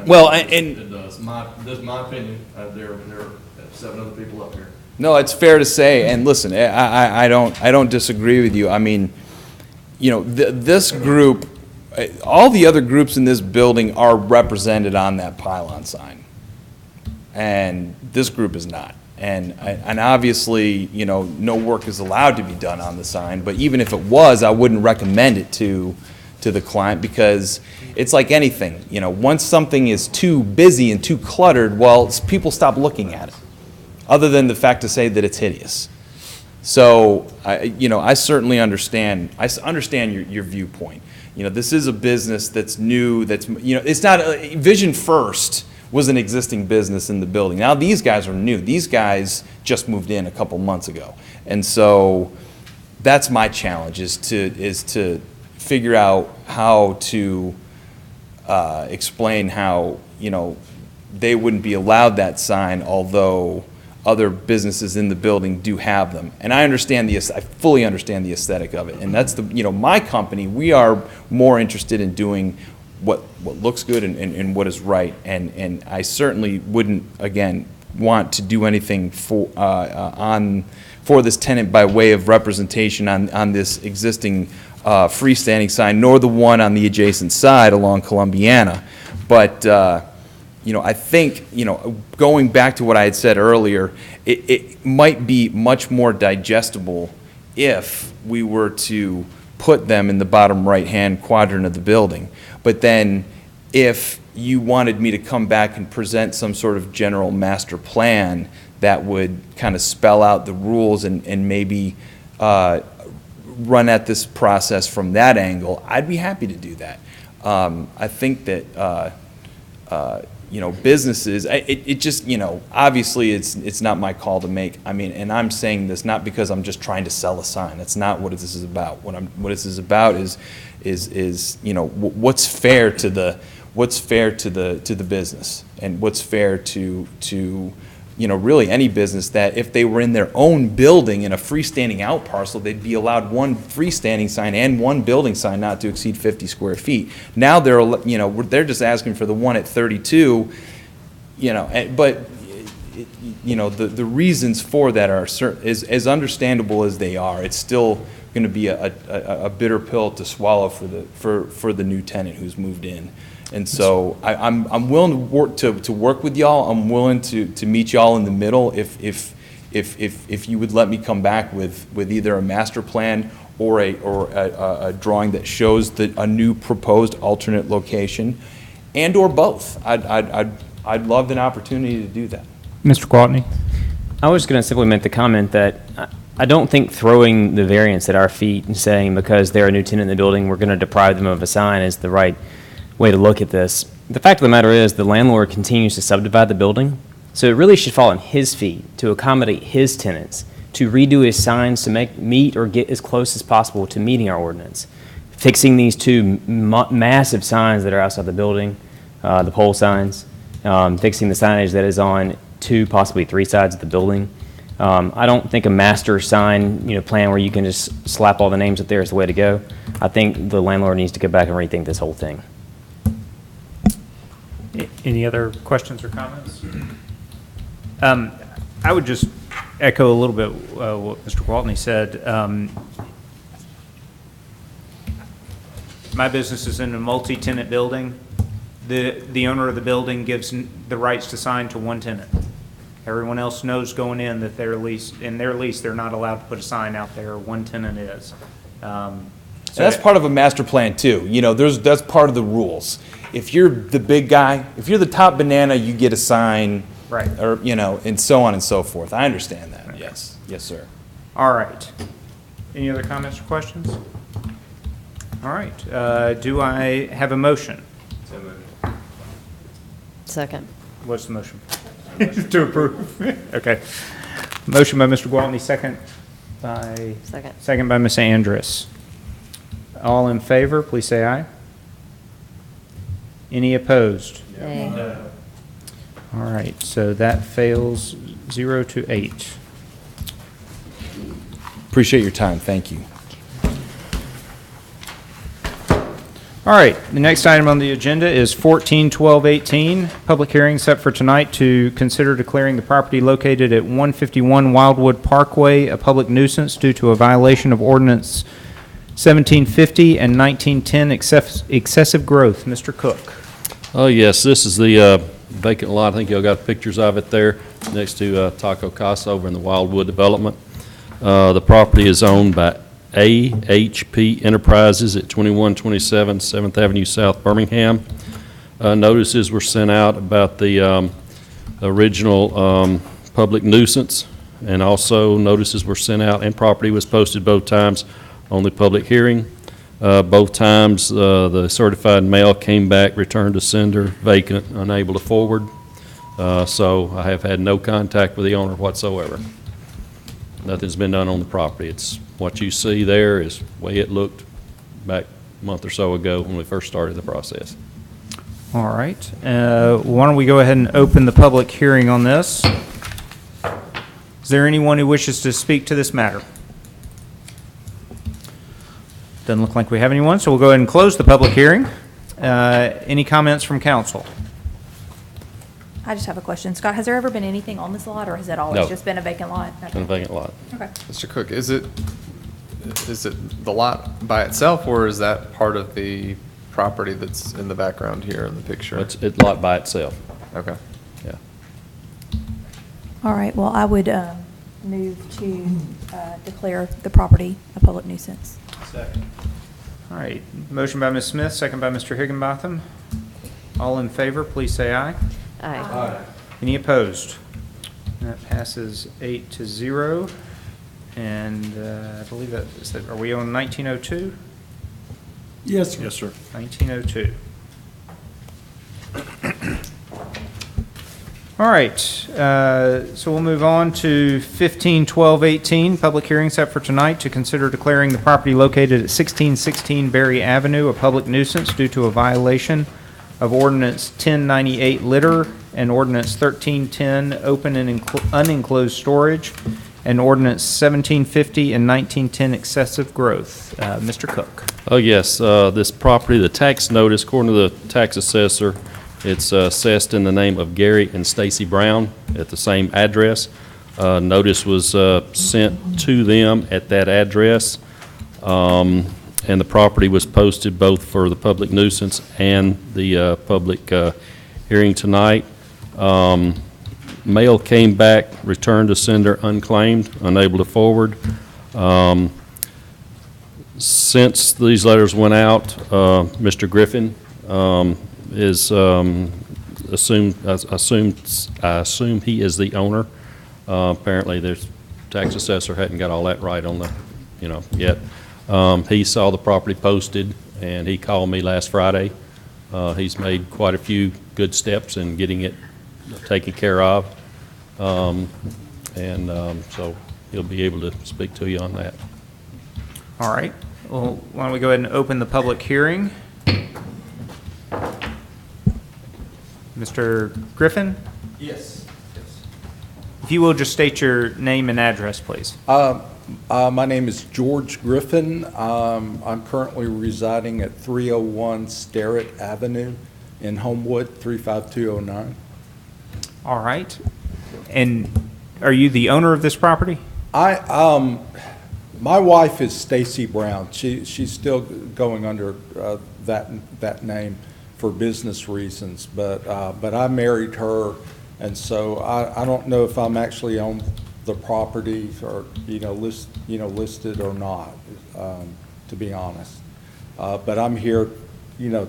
Well, it does. This is my opinion. There are 7 other people up here. No, it's fair to say, and listen, I don't disagree with you. I mean, you know, this group, all the other groups in this building are represented on that pylon sign, and this group is not. And obviously, you know, no work is allowed to be done on the sign, but even if it was, I wouldn't recommend it to the client, because it's like anything, you know, once something is too busy and too cluttered, well, people stop looking at it, other than the fact to say that it's hideous. So, you know, I certainly understand. Your viewpoint. You know, this is a business that's new, that's, you know, it's not, Vision First was an existing business in the building. Now these guys are new. These guys just moved in a couple months ago. And so that's my challenge, is to figure out how to explain how, you know, they wouldn't be allowed that sign, although other businesses in the building do have them. And I fully understand the aesthetic of it. And that's you know, my company, we are more interested in doing what looks good and what is right. And I certainly wouldn't, again, want to do anything for this tenant by way of representation on this existing freestanding sign, nor the one on the adjacent side along Columbiana. But, you know, I think, you know, going back to what I had said earlier, it might be much more digestible if we were to put them in the bottom right-hand quadrant of the building. But then if you wanted me to come back and present some sort of general master plan that would kind of spell out the rules and maybe run at this process from that angle, I'd be happy to do that. I think that, businesses, it just, obviously it's not my call to make. I mean, and I'm saying this not because I'm just trying to sell a sign. That's not what this is about. What this is about is what's fair to the business, and what's fair to really any business, that if they were in their own building in a freestanding out parcel, they'd be allowed one freestanding sign and one building sign not to exceed 50 square feet. Now they're just asking for the one at 32, but the reasons for that are as understandable as they are. It's still going to be a bitter pill to swallow for the new tenant who's moved in. And so I'm willing to work with y'all. I'm willing to meet y'all in the middle if you would let me come back with either a master plan or a drawing that shows a new proposed alternate location, and or both. I'd love an opportunity to do that. Mr. Gwaltney? I was going to simply make the comment that I don't think throwing the variance at our feet and saying because they're a new tenant in the building, we're going to deprive them of a sign is the right way to look at this. The fact of the matter is the landlord continues to subdivide the building, so it really should fall on his feet to accommodate his tenants, to redo his signs to meet or get as close as possible to meeting our ordinance. Fixing these two massive signs that are outside the building, the pole signs, fixing the signage that is on 2, possibly 3 sides of the building. I don't think a master sign plan where you can just slap all the names up there is the way to go. I think the landlord needs to go back and rethink this whole thing. Any other questions or comments? I would just echo a little bit what Mr. Gwaltney said. My business is in a multi-tenant building. The owner of the building gives the rights to sign to one tenant. Everyone else knows going in that in their lease, they're not allowed to put a sign out there. One tenant is. So that's part of a master plan too. That's part of the rules. If you're the big guy, if you're the top banana, you get a sign, right? Or and so on and so forth. I understand that. Okay. Yes, sir. All right. Any other comments or questions? All right. Do I have a motion? Second. What's the motion? To approve. Okay. Motion by Mr. Gwaltney, second by Ms. Andrus. All in favor, please say aye. Any opposed? Nay. All right, so that fails 0-8. Appreciate your time. Thank you. All right, the next item on the agenda is 14-12-18, public hearing set for tonight to consider declaring the property located at 151 Wildwood Parkway a public nuisance due to a violation of Ordinance 1750 and 1910 excessive growth. Mr. Cook. Oh, yes, this is the vacant lot. I think y'all got pictures of it there next to Taco Casa over in the Wildwood development. The property is owned by AHP Enterprises at 2127 7th Avenue South, Birmingham. Notices were sent out about the original public nuisance, and also notices were sent out and property was posted both times on the public hearing. Both times the certified mail came back, returned to sender, vacant, unable to forward. So I have had no contact with the owner whatsoever. Nothing's been done on the property. It's what you see there is the way it looked back a month or so ago when we first started the process. All right. Why don't we go ahead and open the public hearing on this? Is there anyone who wishes to speak to this matter? Doesn't look like we have anyone, so we'll go ahead and close the public hearing. Any comments from council? I just have a question. Scott, has there ever been anything on this lot, or has it always No. just been a vacant lot? It's been a vacant lot. Okay. Mr. Cook, is it the lot by itself, or is that part of the property that's in the background here in the picture? It's a lot by itself. Okay. Yeah. All right, well, I would move to declare the property a public nuisance. Second. All right. Motion by Ms. Smith, second by Mr. Higginbotham. All in favor, please say aye. Aye. Any opposed? That passes 8-0. And I believe that, are we on 1902? Yes, sir. Yes, sir. 1902. All right, so we'll move on to 15-12-18, public hearing set for tonight to consider declaring the property located at 1616 Berry Avenue a public nuisance due to a violation of Ordinance 1098 litter and Ordinance 1310 open and unenclosed storage and Ordinance 1750 and 1910 excessive growth. Mr. Cook. Oh, yes, this property, the tax notice, according to the tax assessor, it's assessed in the name of Gary and Stacy Brown at the same address. Notice was sent to them at that address, and the property was posted both for the public nuisance and the public hearing tonight. Mail came back, returned to sender unclaimed, unable to forward. Since these letters went out, Mr. Griffin is I assume he is the owner. Apparently, there's tax assessor hadn't got all that right on the, yet. He saw the property posted, and he called me last Friday. He's made quite a few good steps in getting it taken care of, so he'll be able to speak to you on that. All right, well, why don't we go ahead and open the public hearing? Mr. Griffin? Yes. If you will just state your name and address, please. My name is George Griffin. I'm currently residing at 301 Sterrett Avenue in Homewood, 35209. All right. And are you the owner of this property? My wife is Stacy Brown. She's still going under that name for business reasons, but I married her, and so I don't know if I'm actually on the property or listed or not, to be honest. But I'm here, to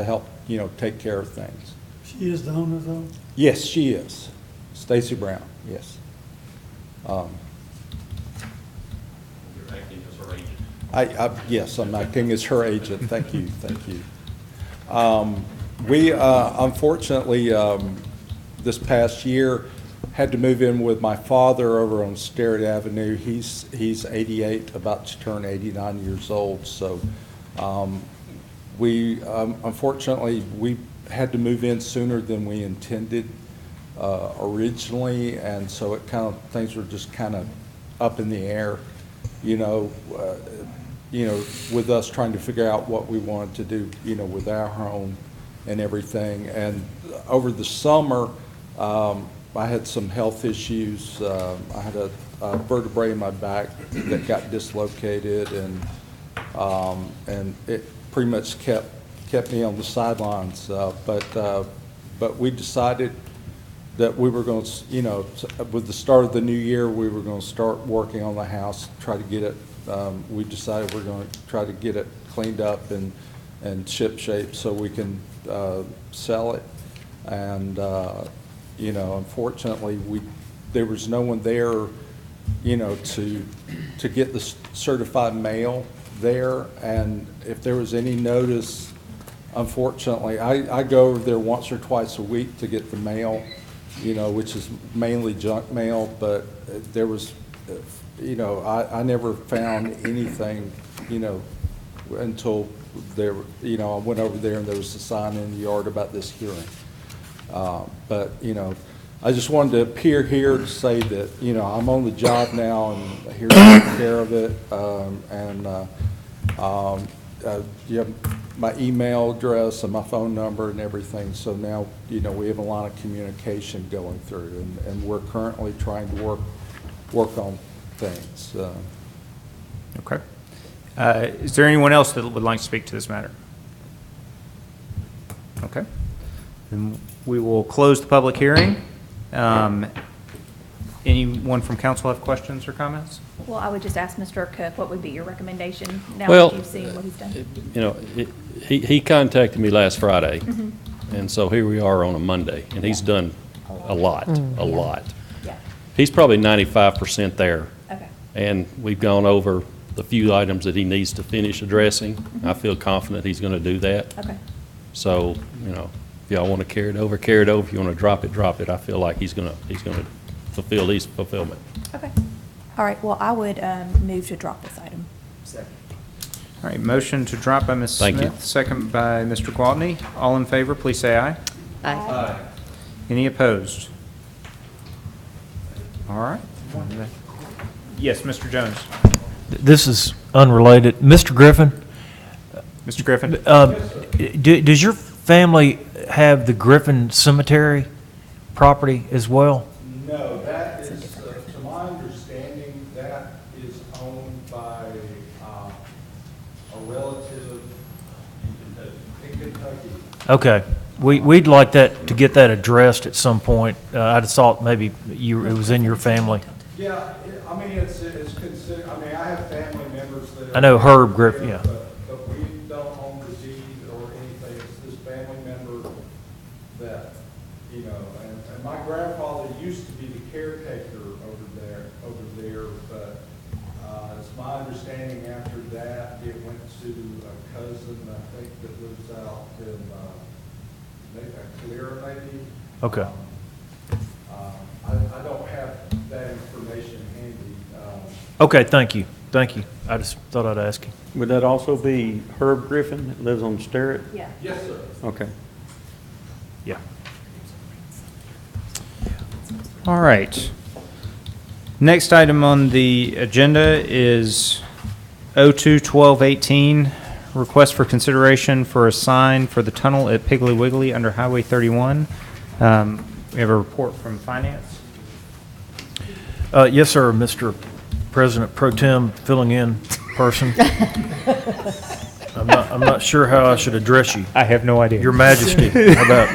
help take care of things. She is the owner, though? Yes, she is. Stacy Brown. Yes. You're acting as her agent. Yes, I'm acting as her agent. Thank you. We unfortunately this past year had to move in with my father over on Sterrett Avenue. He's 88, about to turn 89 years old. So we unfortunately we had to move in sooner than we intended originally, and so things were just kind of up in the air, with us trying to figure out what we wanted to do, with our home and everything. And over the summer, I had some health issues. I had a vertebrae in my back that got dislocated, and it pretty much kept me on the sidelines. But we decided that we were going to, with the start of the new year, we were going to start working on the house, try to get it. We decided we're going to try to get it cleaned up and ship shape so we can sell it. And unfortunately, there was no one there, to get the certified mail there. And if there was any notice, unfortunately, I go over there once or twice a week to get the mail, which is mainly junk mail. But there was, I never found anything, until there, I went over there and there was a sign in the yard about this hearing. But I just wanted to appear here to say that, I'm on the job now and here to take care of it. You have my email address and my phone number and everything. So now, we have a lot of communication going through, and we're currently trying to work on things. Okay. Is there anyone else that would like to speak to this matter? Okay. Then we will close the public hearing. Anyone from council have questions or comments? Well, I would just ask Mr. Cook, what would be your recommendation now Well, that you've seen what he's done? He contacted me last Friday. And so here we are on a Monday, and he's done a lot, a lot. Yeah. He's probably 95% there. Okay. And we've gone over the few items that he needs to finish addressing. I feel confident he's going to do that. Okay. So, you know, if y'all want to carry it over, carry it over. If you want to drop it, drop it. I feel like he's going to fulfill these fulfillment. Okay. All right, well, I would move to drop this item. All right, motion to drop by Ms. Thank you. Smith, second by Mr. Gwaltney. All in favor, please say aye. Aye. Any opposed? All right. Yes, Mr. Jones. This is unrelated. Mr. Griffin, Mr. Griffin? does your family have the Griffin Cemetery property as well? No, that is, to my understanding, that is owned by a relative in Kentucky. Okay. We'd like that, to get that addressed at some point. I'd have thought maybe it was in your family. Yeah, I mean, it's considered, I mean, I have family members that. I know Herb Griffin, yeah. But we don't own the deed or anything. It's this family member that, you know, and my grandfather used to be the caretaker over there, but it's my understanding after that, it went to a cousin, I think, that lives out in, maybe Clear, maybe. Okay. I don't have that information handy. Okay, thank you. Thank you. I just thought I'd ask you. Would that also be Herb Griffin that lives on Sterrett? Yeah. Yes, sir. Okay. Yeah. All right. Next item on the agenda is 02-1218, request for consideration for a sign for the tunnel at Piggly Wiggly under Highway 31. We have a report from Finance. Yes, sir, Mr. President Pro Tem, filling in person. I'm not sure how I should address you. I have no idea. Your Majesty. How about?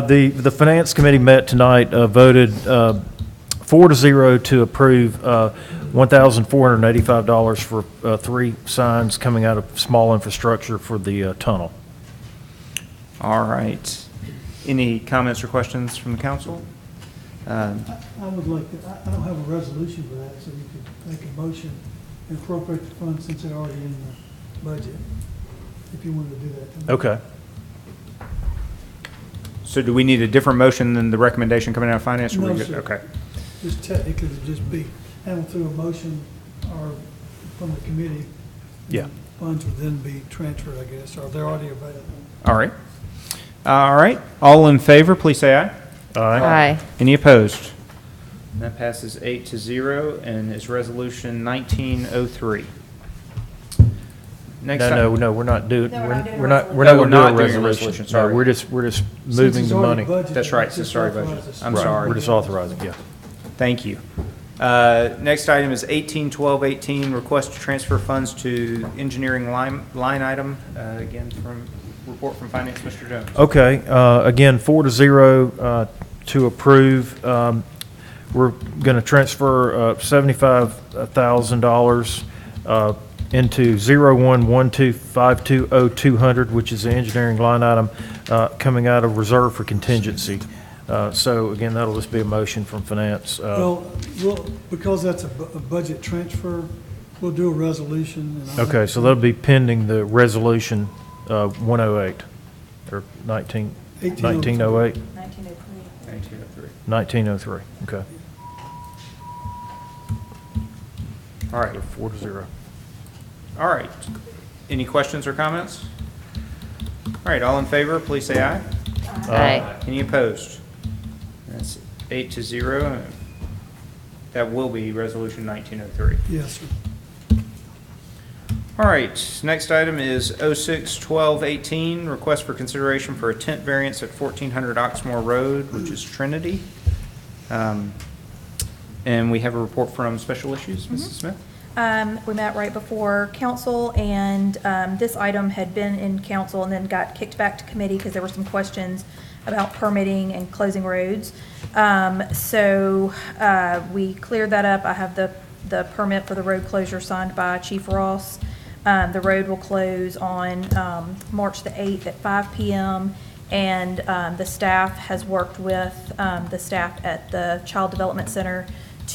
The Finance Committee met tonight, voted 4-0 to approve $1,485 for 3 signs coming out of small infrastructure for the tunnel. All right. Any comments or questions from the council? I would like to, I don't have a resolution for that, so you could make a motion and appropriate the funds since they're already in the budget, if you wanted to do that. Okay. So do we need a different motion than the recommendation coming out of Finance? or No, we good? sir. Okay. Just technically, it'd just be handled through a motion or from the committee. Yeah. Funds would then be transferred, I guess, or they're already available. All right. All right. All in favor, please say aye. Aye. Any opposed? And that passes 8-0 and is resolution 1903. Next No, item- we're not doing, No, we're not doing a we're not we're going to do not a doing a resolution. resolution, No, sorry. we're just Since moving it's the already money. budgeted, That's right, it's since just it's already authorized budgeted. us. I'm Right, sorry. We're just authorizing, yeah. Thank you. Next item is 18-1218, request to transfer funds to engineering line item. Again, from report from Finance, Mr. Jones. Okay, again, 4-0 to approve. We're going to transfer $75,000 into 0112520200, which is the engineering line item coming out of reserve for contingency. So again, that'll just be a motion from Finance. Well, because that's a budget transfer, we'll do a resolution. and I'll Okay, have- so that'll be pending the resolution 108, or 1908? 1903. 1903, okay. All right. 4-0. All right. Any questions or comments? All right, all in favor, please say aye. Aye. Any opposed? That's 8-0. That will be resolution 1903. Yes, sir. All right, next item is 06-1218, request for consideration for a tent variance at 1400 Oxmoor Road, which is Trinity. And we have a report from Special Issues, Mrs. Smith. We met right before council, and this item had been in council and then got kicked back to committee because there were some questions about permitting and closing roads. So we cleared that up. I have the permit for the road closure signed by Chief Ross. The road will close on March the 8th at 5 p.m., and the staff has worked with the staff at the Child Development Center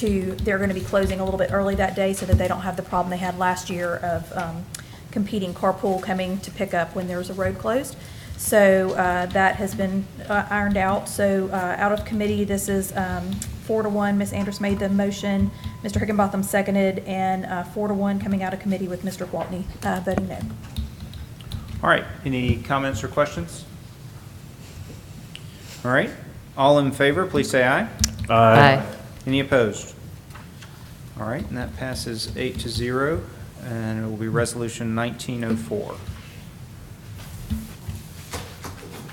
they're going to be closing a little bit early that day so that they don't have the problem they had last year of competing carpool coming to pick up when there was a road closed. So that has been ironed out. So out of committee, this is 4-1. Ms. Andrus made the motion, Mr. Higginbotham seconded, and 4-1 coming out of committee with Mr. Gwaltney voting no. All right, any comments or questions? All right, all in favor, please say aye. Aye. Any opposed? All right, and that passes 8-0, and it will be Resolution 1904.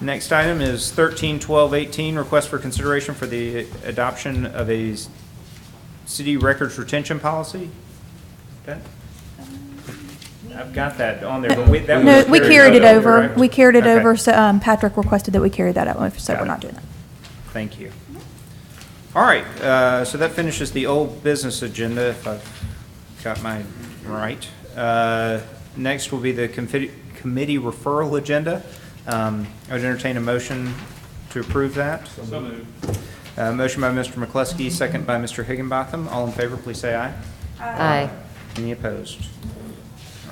Next item is 13-12-18, request for consideration for the adoption of a city records retention policy. Okay. I've got that on there, but we carried it over. Right? We carried it Okay. over, so Patrick requested that we carry that out, so we're not doing that. Thank you. All right, so that finishes the old business agenda, if I've got mine right. Next will be the committee referral agenda. I would entertain a motion to approve that. So moved. Motion by Mr. McCluskey, second by Mr. Higginbotham. All in favor, please say aye. Aye. Any opposed?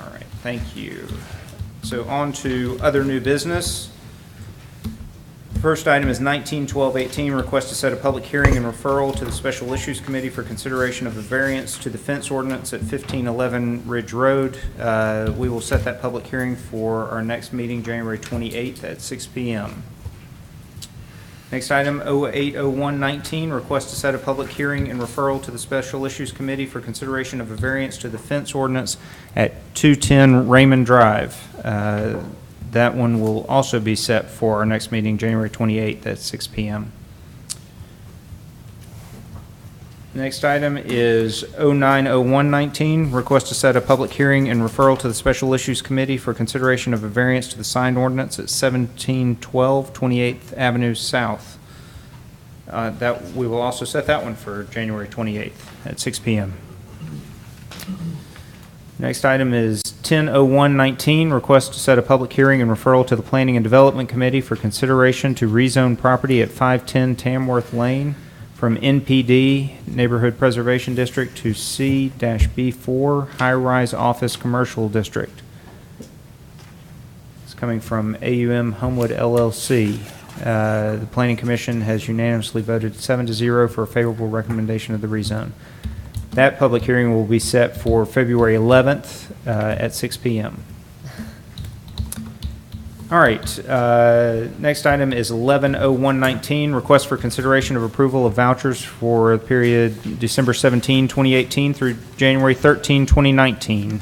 All right, thank you. So on to other new business. First item is 19-12-18, request to set a public hearing and referral to the Special Issues Committee for consideration of a variance to the fence ordinance at 1511 Ridge Road. We will set that public hearing for our next meeting, January 28th at 6 p.m. Next item, 080119, request to set a public hearing and referral to the Special Issues Committee for consideration of a variance to the fence ordinance at 210 Raymond Drive. That one will also be set for our next meeting, January 28th at 6 p.m. Next item is 090119, request to set a public hearing and referral to the Special Issues Committee for consideration of a variance to the signed ordinance at 1712 28th Avenue South. That we will also set that one for January 28th at 6 p.m. Next item is 100119, request to set a public hearing and referral to the Planning and Development Committee for consideration to rezone property at 510 Tamworth Lane from NPD Neighborhood Preservation District to C-B4 High-Rise Office Commercial District. It's coming from AUM Homewood LLC. The Planning Commission has unanimously voted 7-0 for a favorable recommendation of the rezone. That public hearing will be set for February 11th at 6 p.m. All right, next item is 110119, request for consideration of approval of vouchers for the period December 17, 2018 through January 13, 2019.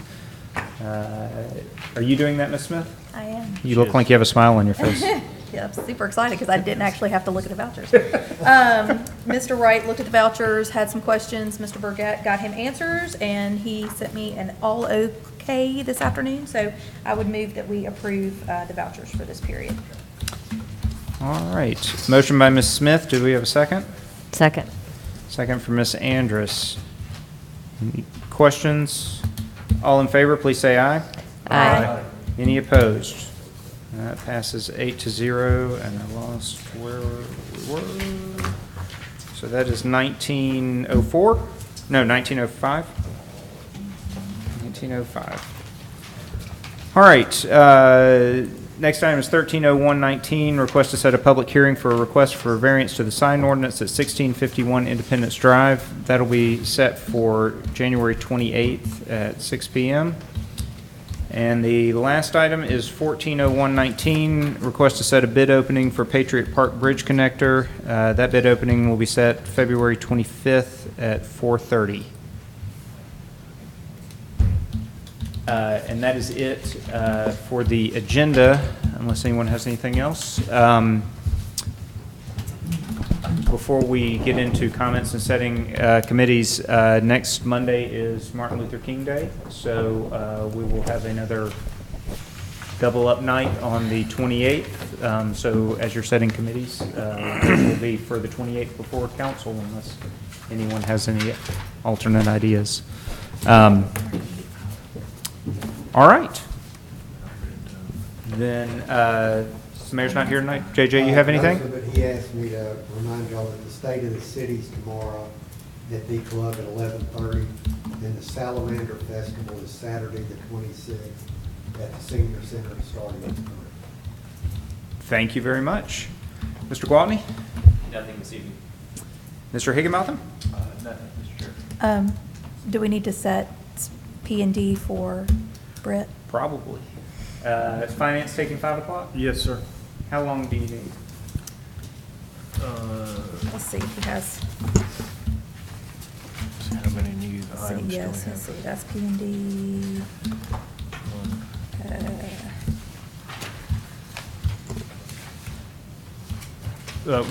Are you doing that, Ms. Smith? I am. You look like you have a smile on your face. Yeah, I'm super excited because I didn't actually have to look at the vouchers. Mr. Wright looked at the vouchers, had some questions. Mr. Burgett got him answers, and he sent me an all okay this afternoon. So I would move that we approve the vouchers for this period. All right, motion by Ms. Smith. Do we have a second? Second. Second from Ms. Andrus. Any questions? All in favor, please say aye. Aye. Any opposed? That passes 8-0, and I lost where we were. So that is 1904? No, 1905. 1905. All right. Next item is 130119, request to set a public hearing for a request for variance to the sign ordinance at 1651 Independence Drive. That'll be set for January 28th at 6 p.m. And the last item is 140119, request to set a bid opening for Patriot Park Bridge Connector. That bid opening will be set February 25th at 4:30. And that is it for the agenda, unless anyone has anything else. Before we get into comments and setting committees, next Monday is Martin Luther King Day, so we will have another double-up night on the 28th. So as you're setting committees, it will be for the 28th before council, unless anyone has any alternate ideas. All right. Then, the mayor's not here tonight. JJ, you have anything? No, sir, but he asked me to remind y'all that the State of the City's tomorrow at the club at 11:30, and the Salamander Festival is Saturday the 26th at the Senior Center starting at 3. Thank you very much. Mr. Gwaltney? Nothing this evening. Mr. Higginbotham? Nothing, Mr. Chair. Do we need to set P&D for Brett? Probably. Is finance taking 5 o'clock? Yes, sir. How long do you need? Let's see, he has, How many new let's see, items do we yes, let's have? see, that's P&D.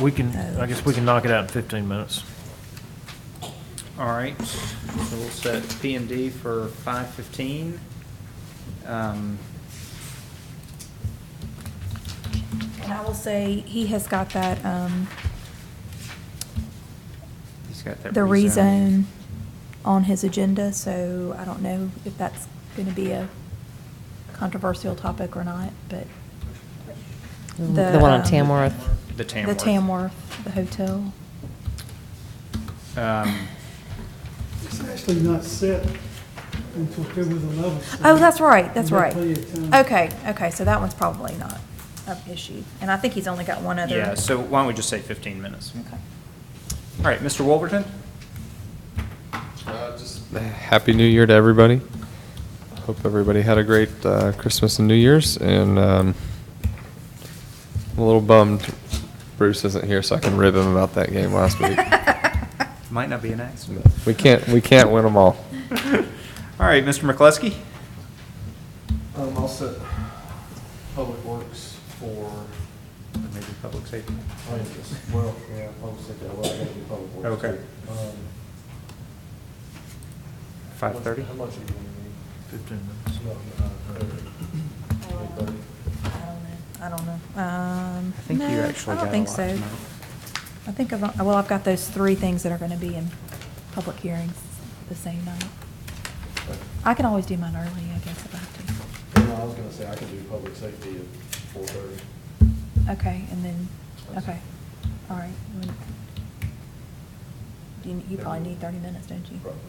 We can, I guess we can knock it out in 15 minutes. All right, so we'll set P and D for 5:15. And I will say, he has got that, He's got that the rezone on his agenda, so I don't know if that's going to be a controversial topic or not, but. The one on Tamworth. The Tamworth. The Tamworth, the hotel. It's actually not set until February the 11th. Oh, that's right, that's We've got right. plenty of time. Okay, so that one's probably not an issue. And I think he's only got one other. Yeah, so why don't we just say 15 minutes? Okay. All right, Mr. Wolverton? Just Happy New Year to everybody. Hope everybody had a great Christmas and New Year's, and I'm a little bummed Bruce isn't here so I can rib him about that game last week. Might not be an accident. We can't win them all. All right, Mr. McCluskey? I'll set Public Works for, Maybe public safety. well, yeah, Public Safety, well, I gotta do Public Works. Okay. too. 5:30? How much do you want to need? 15 minutes. No, 30. I don't know. I think you No, actually I got don't a think lot so. tonight. I think I've got those 3 things that are going to be in public hearings the same night. I can always do mine early, I guess, if I have No, I was gonna say I could do Public Safety at 4:30. to. Okay, and then, okay, all right. You probably need 30 minutes, don't you? Probably.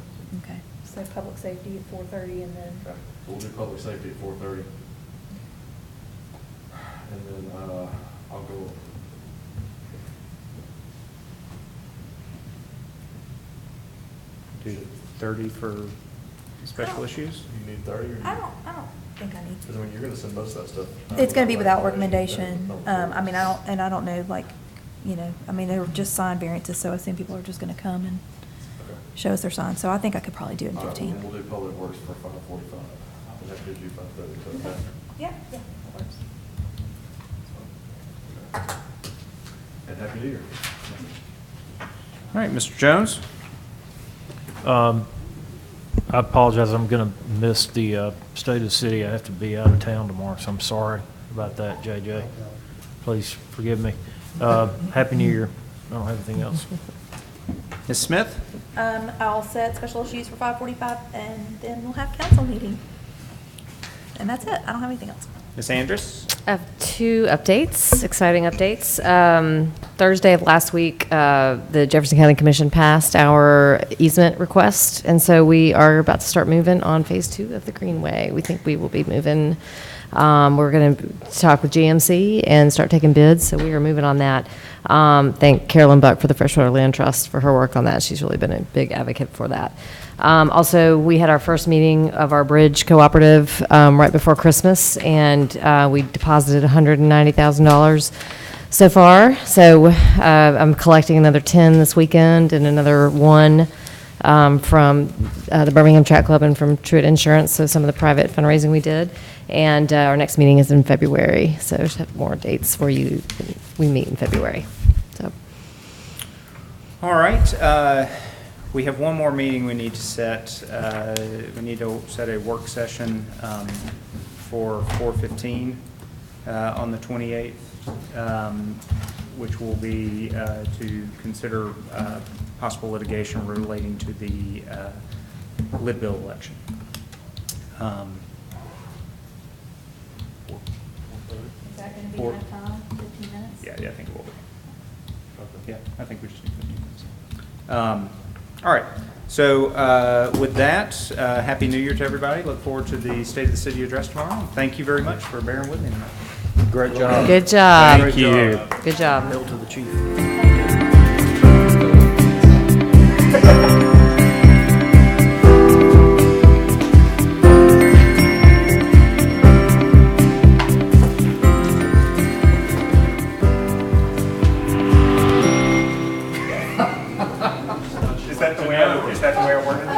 Okay, so public safety at 4:30 and then, Okay, so we'll do Public Safety at 4:30. And then, I'll go. Do 30 for special issues? You need 30 or? I don't think I need Because I mean, you're gonna send most of that stuff. It's going to be without recommendation. I mean, I don't know, like, they were just signed variances, so I assume people are just going to come and show us their signs. So I think I could probably do it in All right, 15. We'll do Public Works for 5:45. And that gives you 5:30, so okay. Yeah, that works. And Happy New Year. All right, Mr. Jones? I apologize, I'm going to miss the State of the City. I have to be out of town tomorrow, so I'm sorry about that, JJ. Please forgive me. Happy New Year. I don't have anything else. Ms. Smith? I'll set special issues for 5:45, and then we'll have council meeting. And that's it. I don't have anything else. Ms. Andrus? I have 2 updates, exciting updates. Thursday of last week, the Jefferson County Commission passed our easement request, and so we are about to start moving on Phase 2 of the Greenway. We think we will be moving. We're going to talk with GMC and start taking bids, so we are moving on that. Thank Carolyn Buck for the Freshwater Land Trust for her work on that. She's really been a big advocate for that. Also, we had our first meeting of our bridge cooperative right before Christmas, and we deposited $190,000 so far. So I'm collecting another 10 this weekend and another 1 from the Birmingham Track Club and from Patriot Insurance, so some of the private fundraising we did. And our next meeting is in February, so just have more dates for you. We meet in February. So. All right. We have one more meeting we need to set. We need to set a work session for 4:15 on the 28th, which will be to consider possible litigation relating to the lid bill election. gonna be Four. enough time, 15 minutes? Yeah, I think it will be. Yeah, I think we just need 15 minutes. All right, so with that, Happy New Year to everybody. Look forward to the State of the City address tomorrow. Thank you very much for bearing with me tonight. Great job. Good job. Thank you. Good job. Hail to the chief. Is that the way our ordinance